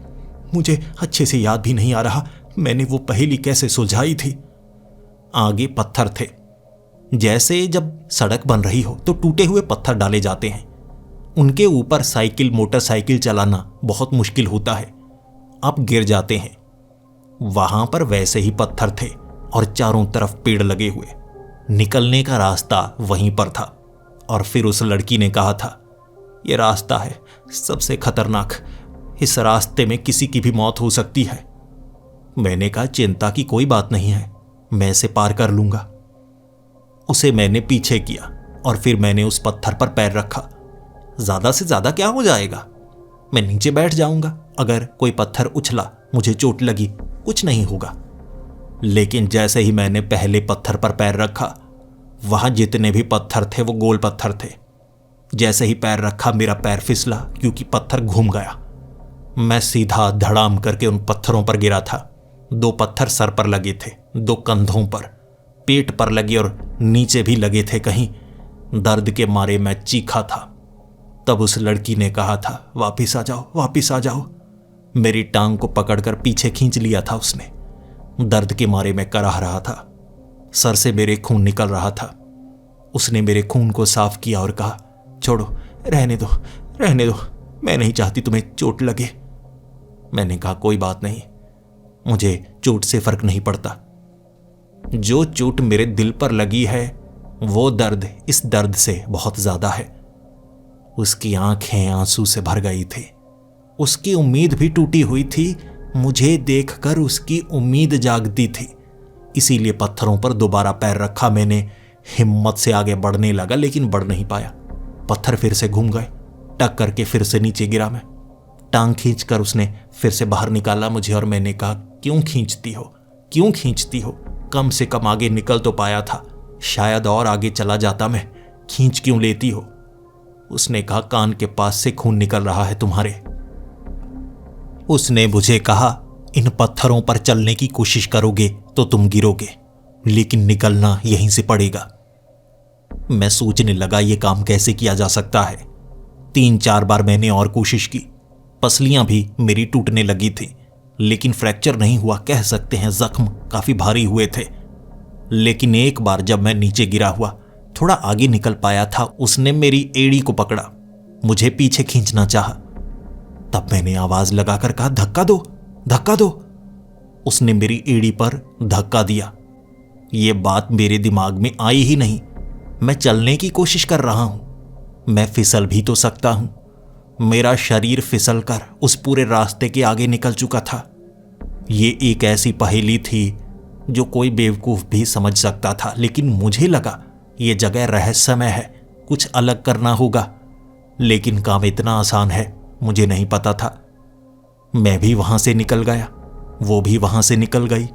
मुझे अच्छे से याद भी नहीं आ रहा मैंने वो पहेली कैसे सुलझाई थी। आगे पत्थर थे। जैसे जब सड़क बन रही हो तो टूटे हुए पत्थर डाले जाते हैं। उनके ऊपर साइकिल मोटरसाइकिल चलाना बहुत मुश्किल होता है, आप गिर जाते हैं। वहां पर वैसे ही पत्थर थे और चारों तरफ पेड़ लगे हुए। निकलने का रास्ता वहीं पर था। और फिर उस लड़की ने कहा था, यह रास्ता है सबसे खतरनाक, इस रास्ते में किसी की भी मौत हो सकती है। मैंने कहा, चिंता की कोई बात नहीं है, मैं इसे पार कर लूंगा। उसे मैंने पीछे किया और फिर मैंने उस पत्थर पर पैर रखा। ज्यादा से ज्यादा क्या हो जाएगा, मैं नीचे बैठ जाऊंगा। अगर कोई पत्थर उछला, मुझे चोट लगी, कुछ नहीं होगा। लेकिन जैसे ही मैंने पहले पत्थर पर पैर रखा, वहां जितने भी पत्थर थे वो गोल पत्थर थे। जैसे ही पैर रखा मेरा पैर फिसला क्योंकि पत्थर घूम गया। मैं सीधा धड़ाम करके उन पत्थरों पर गिरा था। 2 पत्थर सर पर लगे थे, 2 कंधों पर, पेट पर लगे और नीचे भी लगे थे कहीं। दर्द के मारे मैं चीखा था। तब उस लड़की ने कहा था, वापिस आ जाओ, वापिस आ जाओ। मेरी टांग को पकड़कर पीछे खींच लिया था उसने। दर्द के मारे मैं कराह रहा था, सर से मेरे खून निकल रहा था। उसने मेरे खून को साफ किया और कहा, छोड़ो, रहने दो, रहने दो, मैं नहीं चाहती तुम्हें चोट लगे। मैंने कहा, कोई बात नहीं, मुझे चोट से फर्क नहीं पड़ता। जो चोट मेरे दिल पर लगी है वो दर्द इस दर्द से बहुत ज्यादा है। उसकी आंखें आंसू से भर गई थी। उसकी उम्मीद भी टूटी हुई थी। मुझे देखकर उसकी उम्मीद जागती थी। इसीलिए पत्थरों पर दोबारा पैर रखा मैंने। हिम्मत से आगे बढ़ने लगा, लेकिन बढ़ नहीं पाया। पत्थर फिर से घूम गए। टक करके फिर से नीचे गिरा मैं। टांग खींचकर उसने फिर से बाहर निकाला मुझे और मैंने कहा, क्यों खींचती हो, क्यों खींचती हो? कम से कम आगे निकल तो पाया था, शायद और आगे चला जाता मैं, खींच क्यों लेती हो? उसने कहा, कान के पास से खून निकल रहा है तुम्हारे। उसने मुझे कहा, इन पत्थरों पर चलने की कोशिश करोगे तो तुम गिरोगे, लेकिन निकलना यहीं से पड़ेगा। मैं सोचने लगा ये काम कैसे किया जा सकता है। 3-4 बार मैंने और कोशिश की। पसलियां भी मेरी टूटने लगी थी, लेकिन फ्रैक्चर नहीं हुआ। कह सकते हैं जख्म काफी भारी हुए थे। लेकिन एक बार जब मैं नीचे गिरा हुआ थोड़ा आगे निकल पाया था, उसने मेरी एड़ी को पकड़ा, मुझे पीछे खींचना चाहा। तब मैंने आवाज लगाकर कहा, धक्का दो, धक्का दो। उसने मेरी एड़ी पर धक्का दिया। यह बात मेरे दिमाग में आई ही नहीं। मैं चलने की कोशिश कर रहा हूं, मैं फिसल भी तो सकता हूं। मेरा शरीर फिसल कर उस पूरे रास्ते के आगे निकल चुका था। ये एक ऐसी पहेली थी जो कोई बेवकूफ भी समझ सकता था, लेकिन मुझे लगा ये जगह रहस्यमय है, कुछ अलग करना होगा। लेकिन काम इतना आसान है मुझे नहीं पता था। मैं भी वहां से निकल गया, वो भी वहां से निकल गई।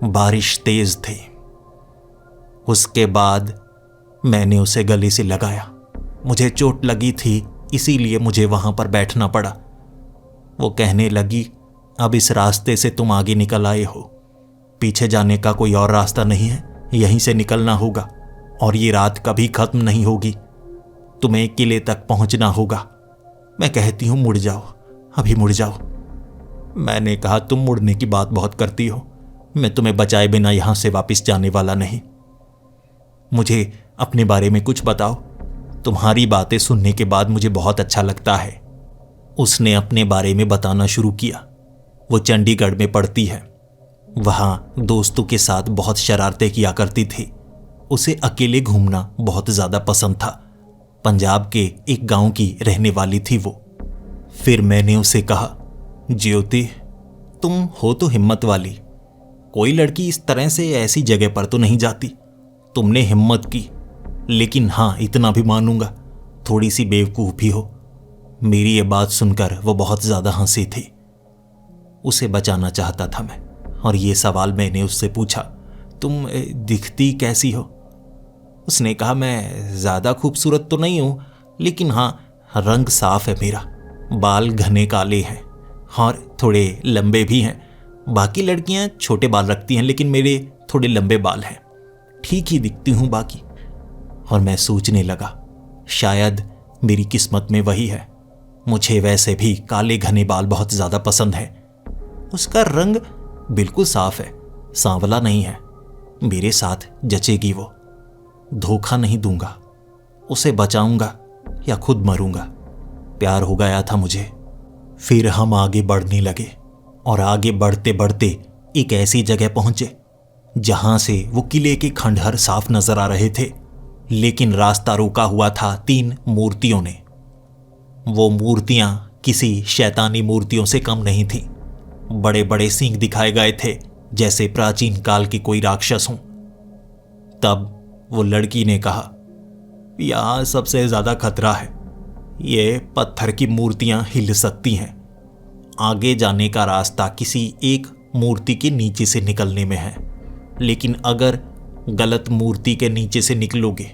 बारिश तेज थी। उसके बाद मैंने उसे गले से लगाया। मुझे चोट लगी थी, इसीलिए मुझे वहां पर बैठना पड़ा। वो कहने लगी, अब इस रास्ते से तुम आगे निकल आए हो, पीछे जाने का कोई और रास्ता नहीं है, यहीं से निकलना होगा और ये रात कभी खत्म नहीं होगी। तुम्हें किले तक पहुंचना होगा। मैं कहती हूं मुड़ जाओ, अभी मुड़ जाओ। मैंने कहा तुम मुड़ने की बात बहुत करती हो, मैं तुम्हें बचाए बिना यहां से वापस जाने वाला नहीं। मुझे अपने बारे में कुछ बताओ, तुम्हारी बातें सुनने के बाद मुझे बहुत अच्छा लगता है। उसने अपने बारे में बताना शुरू किया। वो चंडीगढ़ में पढ़ती है, वहां दोस्तों के साथ बहुत शरारतें किया करती थी। उसे अकेले घूमना बहुत ज्यादा पसंद था। पंजाब के एक गांव की रहने वाली थी वो। फिर मैंने उसे कहा, ज्योति तुम हो तो हिम्मत वाली, कोई लड़की इस तरह से ऐसी जगह पर तो नहीं जाती। तुमने हिम्मत की, लेकिन हां इतना भी मानूंगा थोड़ी सी बेवकूफ भी हो। मेरी ये बात सुनकर वो बहुत ज्यादा हंसी थी। उसे बचाना चाहता था मैं, और ये सवाल मैंने उससे पूछा, तुम दिखती कैसी हो? उसने कहा, मैं ज्यादा खूबसूरत तो नहीं हूं, लेकिन हां रंग साफ है मेरा, बाल घने काले हैं और थोड़े लंबे भी हैं। बाकी लड़कियां छोटे बाल रखती हैं, लेकिन मेरे थोड़े लंबे बाल हैं, ठीक ही दिखती हूं बाकी। और मैं सोचने लगा, शायद मेरी किस्मत में वही है, मुझे वैसे भी काले घने बाल बहुत ज्यादा पसंद है। उसका रंग बिल्कुल साफ है, सांवला नहीं है। मेरे साथ जचेगी वो, धोखा नहीं दूंगा, उसे बचाऊंगा या खुद मरूंगा। प्यार हो गया था मुझे। फिर हम आगे बढ़ने लगे और आगे बढ़ते बढ़ते एक ऐसी जगह पहुंचे जहां से वो किले के खंडहर साफ नजर आ रहे थे, लेकिन रास्ता रोका हुआ था 3 मूर्तियों ने। वो मूर्तियां किसी शैतानी मूर्तियों से कम नहीं थीं। बड़े बड़े सींग दिखाए गए थे, जैसे प्राचीन काल के कोई राक्षस हों। तब वो लड़की ने कहा, यहां सबसे ज्यादा खतरा है, ये पत्थर की मूर्तियां हिल सकती हैं। आगे जाने का रास्ता किसी एक मूर्ति के नीचे से निकलने में है, लेकिन अगर गलत मूर्ति के नीचे से निकलोगे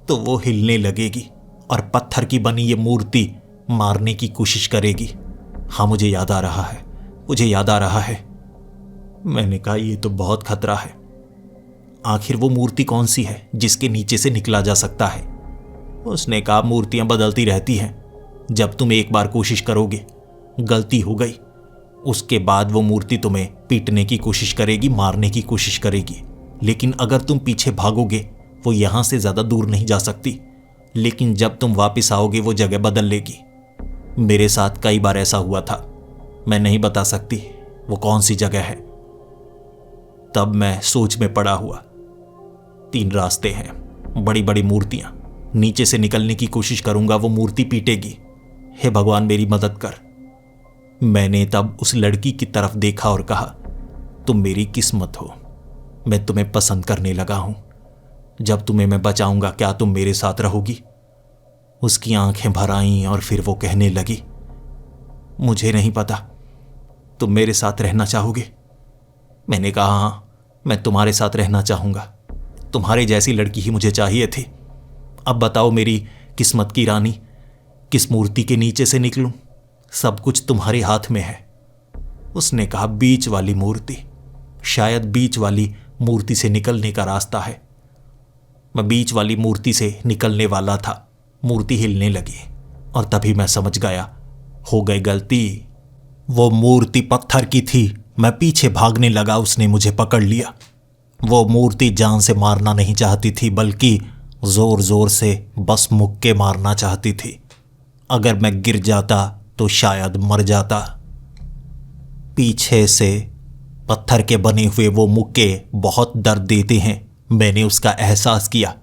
तो वो हिलने लगेगी और पत्थर की बनी ये मूर्ति मारने की कोशिश करेगी। हाँ मुझे याद आ रहा है, मुझे याद आ रहा है। मैंने कहा, ये तो बहुत खतरा है। आखिर वो मूर्ति कौन सी है जिसके नीचे से निकला जा सकता है? उसने कहा, मूर्तियां बदलती रहती हैं। जब तुम एक बार कोशिश करोगे, गलती हो गई, उसके बाद वो मूर्ति तुम्हें पीटने की कोशिश करेगी, मारने की कोशिश करेगी। लेकिन अगर तुम पीछे भागोगे, वो यहां से ज्यादा दूर नहीं जा सकती, लेकिन जब तुम वापस आओगे वो जगह बदल लेगी। मेरे साथ कई बार ऐसा हुआ था, मैं नहीं बता सकती वो कौन सी जगह है। तब मैं सोच में पड़ा हुआ। 3 रास्ते हैं, बड़ी बड़ी मूर्तियां, नीचे से निकलने की कोशिश करूंगा, वो मूर्ति पीटेगी। हे भगवान मेरी मदद कर। मैंने तब उस लड़की की तरफ देखा और कहा, तुम मेरी किस्मत हो, मैं तुम्हें पसंद करने लगा हूं। जब तुम्हें मैं बचाऊंगा, क्या तुम मेरे साथ रहोगी? उसकी आंखें भर आईं और फिर वो कहने लगी, मुझे नहीं पता, तुम मेरे साथ रहना चाहोगे? मैंने कहा, हाँ मैं तुम्हारे साथ रहना चाहूंगा, तुम्हारे जैसी लड़की ही मुझे चाहिए थी। अब बताओ मेरी किस्मत की रानी, किस मूर्ति के नीचे से निकलूं? सब कुछ तुम्हारे हाथ में है। उसने कहा, बीच वाली मूर्ति, शायद बीच वाली मूर्ति से निकलने का रास्ता है। मैं बीच वाली मूर्ति से निकलने वाला था, मूर्ति हिलने लगी और तभी मैं समझ गया, हो गई गलती। वो मूर्ति पत्थर की थी, मैं पीछे भागने लगा, उसने मुझे पकड़ लिया। वो मूर्ति जान से मारना नहीं चाहती थी, बल्कि जोर जोर से बस मुक्के मारना चाहती थी। अगर मैं गिर जाता तो शायद मर जाता। पीछे से पत्थर के बने हुए वो मुक्के बहुत दर्द देते हैं, मैंने उसका एहसास किया।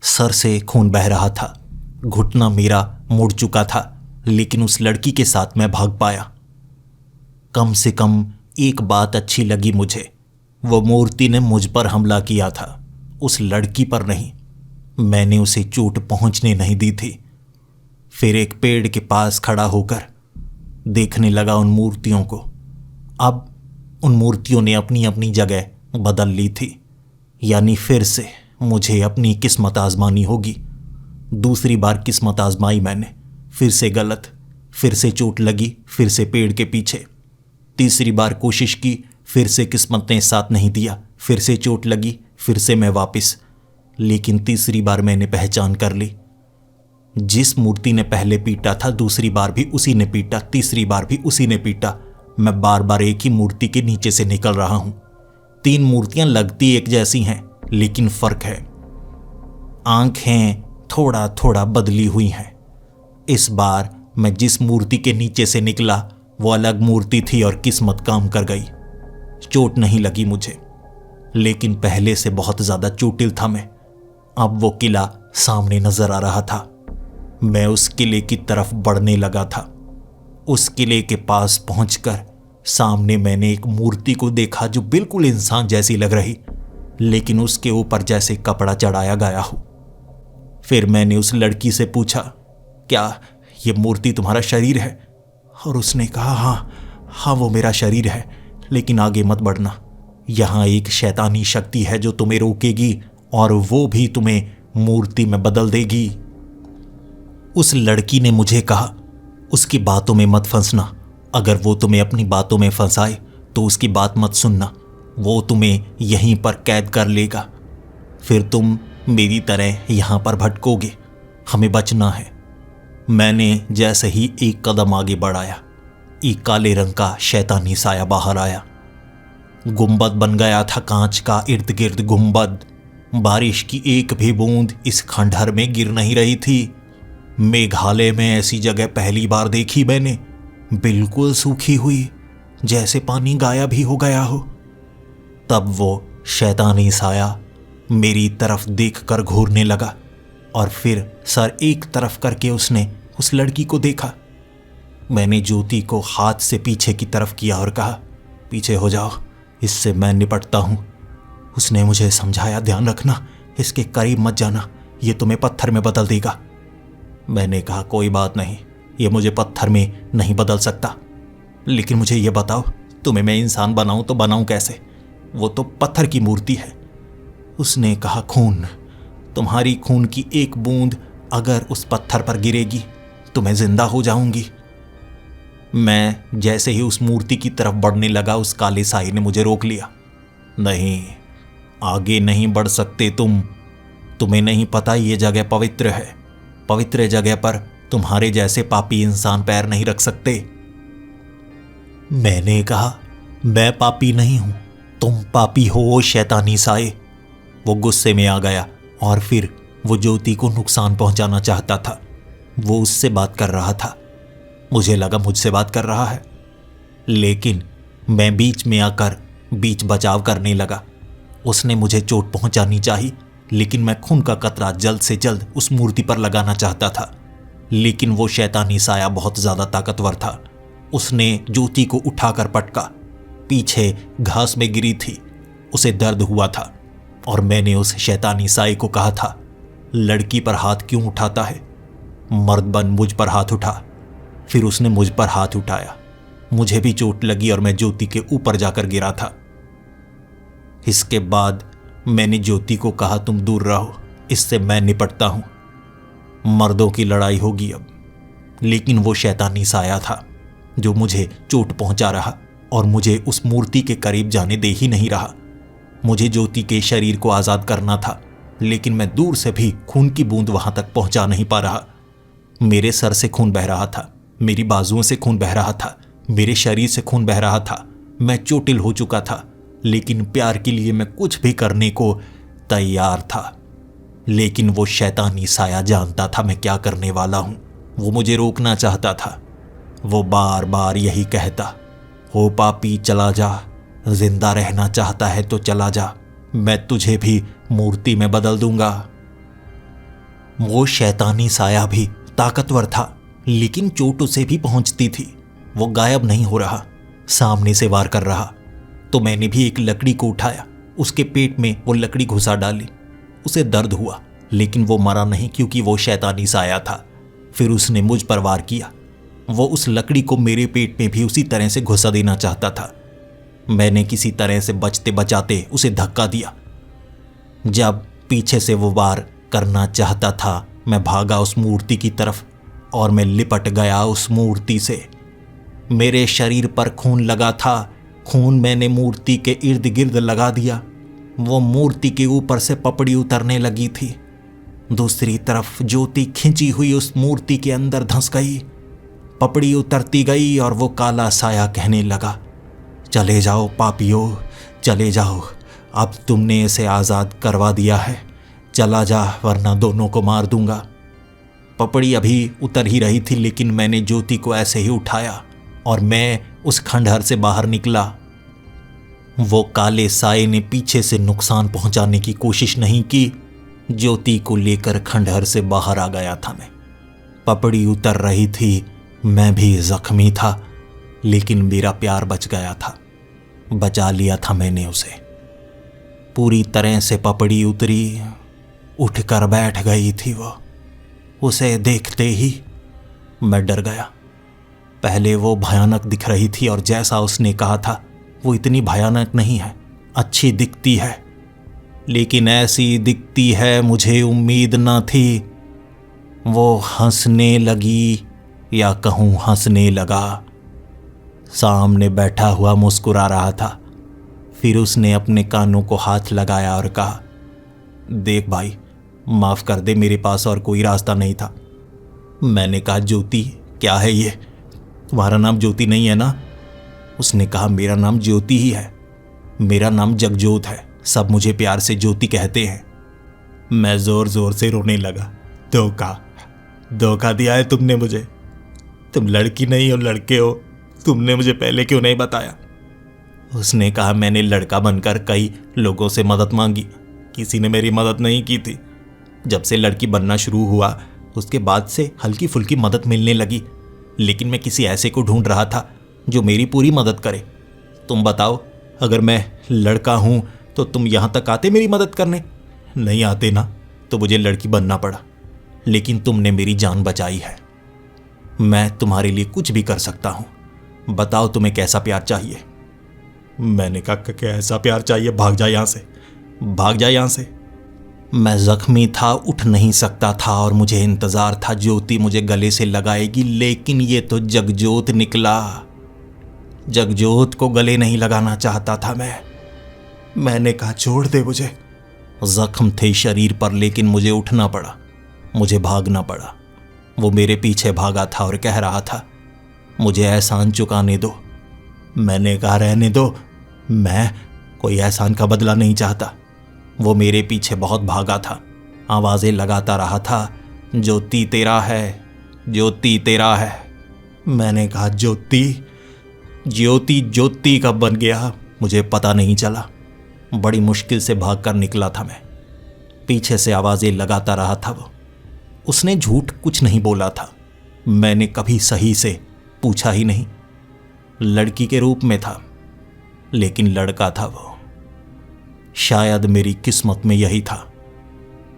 सर से खून बह रहा था, घुटना मेरा मुड़ चुका था, लेकिन उस लड़की के साथ मैं भाग पाया। कम से कम एक बात अच्छी लगी मुझे, वो मूर्ति ने मुझ पर हमला किया था, उस लड़की पर नहीं। मैंने उसे चोट पहुंचने नहीं दी थी। फिर एक पेड़ के पास खड़ा होकर देखने लगा उन मूर्तियों को। अब उन मूर्तियों ने अपनी अपनी जगह बदल ली थी, यानी फिर से मुझे अपनी किस्मत आजमानी होगी। दूसरी बार किस्मत आजमाई मैंने, फिर से गलत, फिर से चोट लगी, फिर से पेड़ के पीछे। तीसरी बार कोशिश की, फिर से किस्मत ने साथ नहीं दिया, फिर से चोट लगी, फिर से मैं वापस। लेकिन तीसरी बार मैंने पहचान कर ली, जिस मूर्ति ने पहले पीटा था दूसरी बार भी उसी ने पीटा, तीसरी बार भी उसी ने पीटा। मैं बार बार एक ही मूर्ति के नीचे से निकल रहा हूं। 3 मूर्तियां लगती एक जैसी हैं, लेकिन फर्क है, आंखें थोड़ा थोड़ा बदली हुई हैं। इस बार मैं जिस मूर्ति के नीचे से निकला वो अलग मूर्ति थी और किस्मत काम कर गई। चोट नहीं लगी मुझे, लेकिन पहले से बहुत ज्यादा चोटिल था मैं। अब वो किला सामने नजर आ रहा था। मैं उस किले की तरफ बढ़ने लगा था। उस किले के पास पहुंचकर सामने मैंने एक मूर्ति को देखा जो बिल्कुल इंसान जैसी लग रही, लेकिन उसके ऊपर जैसे कपड़ा चढ़ाया गया हो। फिर मैंने उस लड़की से पूछा, क्या ये मूर्ति तुम्हारा शरीर है? और उसने कहा, हाँ वो मेरा शरीर है, लेकिन आगे मत बढ़ना, यहां एक शैतानी शक्ति है जो तुम्हें रोकेगी और वो भी तुम्हें मूर्ति में बदल देगी। उस लड़की ने मुझे कहा, उसकी बातों में मत फंसना, अगर वो तुम्हें अपनी बातों में फंसाए तो उसकी बात मत सुनना, वो तुम्हें यहीं पर कैद कर लेगा, फिर तुम मेरी तरह यहां पर भटकोगे, हमें बचना है। मैंने जैसे ही एक कदम आगे बढ़ाया, एक काले रंग का शैतानी साया बाहर आया। गुंबद बन गया था कांच का, इर्द गिर्द गुंबद। बारिश की एक भी बूंद इस खंडहर में गिर नहीं रही थी। मेघालय में ऐसी जगह पहली बार देखी मैंने, बिल्कुल सूखी हुई, जैसे पानी गायब ही हो गया हो। तब वो शैतानी साया मेरी तरफ देखकर घूरने लगा और फिर सर एक तरफ करके उसने उस लड़की को देखा। मैंने ज्योति को हाथ से पीछे की तरफ किया और कहा, पीछे हो जाओ, इससे मैं निपटता हूं। उसने मुझे समझाया, ध्यान रखना, इसके करीब मत जाना, ये तुम्हें पत्थर में बदल देगा। मैंने कहा, कोई बात नहीं, ये मुझे पत्थर में नहीं बदल सकता, लेकिन मुझे ये बताओ, तुम्हें मैं इंसान बनाऊं तो बनाऊं कैसे? वो तो पत्थर की मूर्ति है। उसने कहा, खून, तुम्हारी खून की एक बूंद अगर उस पत्थर पर गिरेगी तो मैं जिंदा हो जाऊंगी। मैं जैसे ही उस मूर्ति की तरफ बढ़ने लगा, उस काले साई ने मुझे रोक लिया। नहीं, आगे नहीं बढ़ सकते तुम्हें नहीं पता ये जगह पवित्र है, पवित्र जगह पर तुम्हारे जैसे पापी इंसान पैर नहीं रख सकते। मैंने कहा, मैं पापी नहीं हूं, तुम पापी हो शैतानी साए। वो गुस्से में आ गया और फिर वो ज्योति को नुकसान पहुंचाना चाहता था। वो उससे बात कर रहा था, मुझे लगा मुझसे बात कर रहा है, लेकिन मैं बीच में आकर बीच बचाव करने लगा। उसने मुझे चोट पहुंचानी चाहिए, लेकिन मैं खून का कतरा जल्द से जल्द उस मूर्ति पर लगाना चाहता था। लेकिन वो शैतानी साया बहुत ज्यादा ताकतवर था। उसने ज्योति को उठाकर पटका, पीछे घास में गिरी थी, उसे दर्द हुआ था और मैंने उस शैतानी साए को कहा था, लड़की पर हाथ क्यों उठाता है? मर्द बन मुझ पर हाथ उठा। फिर उसने मुझ पर हाथ उठाया, मुझे भी चोट लगी और मैं ज्योति के ऊपर जाकर गिरा था। इसके बाद मैंने ज्योति को कहा, तुम दूर रहो, इससे मैं निपटता हूं, मर्दों की लड़ाई होगी अब। लेकिन वो शैतानी साया था जो मुझे चोट पहुंचा रहा और मुझे उस मूर्ति के करीब जाने दे ही नहीं रहा। मुझे ज्योति के शरीर को आजाद करना था, लेकिन मैं दूर से भी खून की बूंद वहां तक पहुंचा नहीं पा रहा। मेरे सर से खून बह रहा था, मेरी बाजुओं से खून बह रहा था, मेरे शरीर से खून बह रहा था। मैं चोटिल हो चुका था, लेकिन प्यार के लिए मैं कुछ भी करने को तैयार था। लेकिन वो शैतानी साया जानता था मैं क्या करने वाला हूं। वो मुझे रोकना चाहता था। वो बार बार यही कहता, हो पापी चला जा, जिंदा रहना चाहता है तो चला जा, मैं तुझे भी मूर्ति में बदल दूंगा। वो शैतानी साया भी ताकतवर था, लेकिन चोट उसे भी पहुंचती थी। वो गायब नहीं हो रहा, सामने से वार कर रहा। तो मैंने भी एक लकड़ी को उठाया, उसके पेट में वो लकड़ी घुसा डाली। उसे दर्द हुआ, लेकिन वो मरा नहीं क्योंकि वो शैतानी साया था। फिर उसने मुझ पर वार किया। वो उस लकड़ी को मेरे पेट में भी उसी तरह से घुसा देना चाहता था। मैंने किसी तरह से बचते बचाते उसे धक्का दिया। जब पीछे से वो वार करना चाहता था, मैं भागा उस मूर्ति की तरफ और मैं लिपट गया उस मूर्ति से। मेरे शरीर पर खून लगा था। खून मैंने मूर्ति के इर्द गिर्द लगा दिया। वो मूर्ति के ऊपर से पपड़ी उतरने लगी थी। दूसरी तरफ ज्योति खिंची हुई उस मूर्ति के अंदर धंस गई। पपड़ी उतरती गई और वो काला साया कहने लगा, चले जाओ पापियों, चले जाओ, अब तुमने इसे आज़ाद करवा दिया है, चला जा वरना दोनों को मार दूंगा। पपड़ी अभी उतर ही रही थी, लेकिन मैंने ज्योति को ऐसे ही उठाया और मैं उस खंडहर से बाहर निकला। वो काले साये ने पीछे से नुकसान पहुंचाने की कोशिश नहीं की। ज्योति को लेकर खंडहर से बाहर आ गया था मैं। पपड़ी उतर रही थी, मैं भी जख्मी था, लेकिन मेरा प्यार बच गया था। बचा लिया था मैंने उसे। पूरी तरह से पपड़ी उतरी, उठकर बैठ गई थी वो। उसे देखते ही मैं डर गया। पहले वो भयानक दिख रही थी और जैसा उसने कहा था वो इतनी भयानक नहीं है, अच्छी दिखती है, लेकिन ऐसी दिखती है मुझे उम्मीद न थी। वो हंसने लगी, या कहूँ हंसने लगा। सामने बैठा हुआ मुस्कुरा रहा था। फिर उसने अपने कानों को हाथ लगाया और कहा, देख भाई, माफ़ कर दे, मेरे पास और कोई रास्ता नहीं था। मैंने कहा, ज्योति क्या है ये? तुम्हारा नाम ज्योति नहीं है ना? उसने कहा, मेरा नाम ज्योति ही है, मेरा नाम जगजोत है, सब मुझे प्यार से ज्योति कहते हैं। मैं ज़ोर ज़ोर से रोने लगा। धोखा दिया है तुमने मुझे। तुम लड़की नहीं हो, लड़के हो, तुमने मुझे पहले क्यों नहीं बताया? उसने कहा, मैंने लड़का बनकर कई लोगों से मदद मांगी, किसी ने मेरी मदद नहीं की थी। जब से लड़की बनना शुरू हुआ उसके बाद से हल्की फुल्की मदद मिलने लगी, लेकिन मैं किसी ऐसे को ढूंढ रहा था जो मेरी पूरी मदद करे। तुम बताओ, अगर मैं लड़का हूं तो तुम यहां तक आते मेरी मदद करने? नहीं आते ना, तो मुझे लड़की बनना पड़ा, लेकिन तुमने मेरी जान बचाई है। मैं तुम्हारे लिए कुछ भी कर सकता हूं। बताओ तुम्हें कैसा प्यार चाहिए? मैंने कहा, कैसा प्यार चाहिए? भाग जा यहां से, भाग जा यहां से। मैं जख्मी था, उठ नहीं सकता था और मुझे इंतजार था ज्योति मुझे गले से लगाएगी, लेकिन ये तो जगजोत निकला। जगजोत को गले नहीं लगाना चाहता था मैंने कहा, छोड़ दे मुझे। जख्म थे शरीर पर, लेकिन मुझे उठना पड़ा, मुझे भागना पड़ा। वो मेरे पीछे भागा था और कह रहा था, मुझे एहसान चुकाने दो। मैंने कहा, रहने दो, मैं कोई एहसान का बदला नहीं चाहता। वो मेरे पीछे बहुत भागा था, आवाज़ें लगाता रहा था, ज्योति तेरा है, ज्योति तेरा है। मैंने कहा, ज्योति ज्योति ज्योति कब बन गया मुझे पता नहीं चला। बड़ी मुश्किल से भागकर निकला था मैं। पीछे से आवाज़ें लगाता रहा था वो। उसने झूठ कुछ नहीं बोला था, मैंने कभी सही से पूछा ही नहीं। लड़की के रूप में था, लेकिन लड़का था वो। शायद मेरी किस्मत में यही था।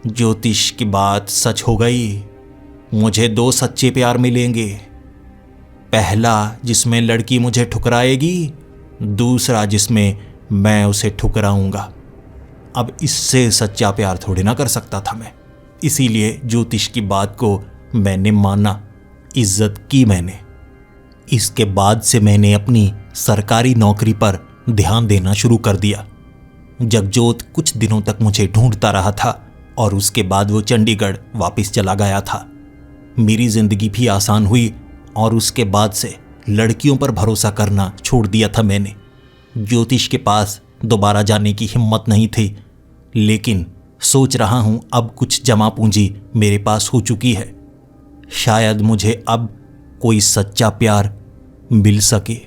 ज्योतिष की बात सच हो गई। मुझे 2 सच्चे प्यार मिलेंगे, पहला जिसमें लड़की मुझे ठुकराएगी, दूसरा जिसमें मैं उसे ठुकराऊंगा। अब इससे सच्चा प्यार थोड़ी ना कर सकता था मैं, इसीलिए ज्योतिष की बात को मैंने माना, इज्जत की मैंने। इसके बाद से मैंने अपनी सरकारी नौकरी पर ध्यान देना शुरू कर दिया। जगजोत कुछ दिनों तक मुझे ढूंढता रहा था और उसके बाद वो चंडीगढ़ वापस चला गया था। मेरी जिंदगी भी आसान हुई और उसके बाद से लड़कियों पर भरोसा करना छोड़ दिया था मैंने। ज्योतिष के पास दोबारा जाने की हिम्मत नहीं थी, लेकिन सोच रहा हूं अब कुछ जमा पूंजी मेरे पास हो चुकी है, शायद मुझे अब कोई सच्चा प्यार मिल सके।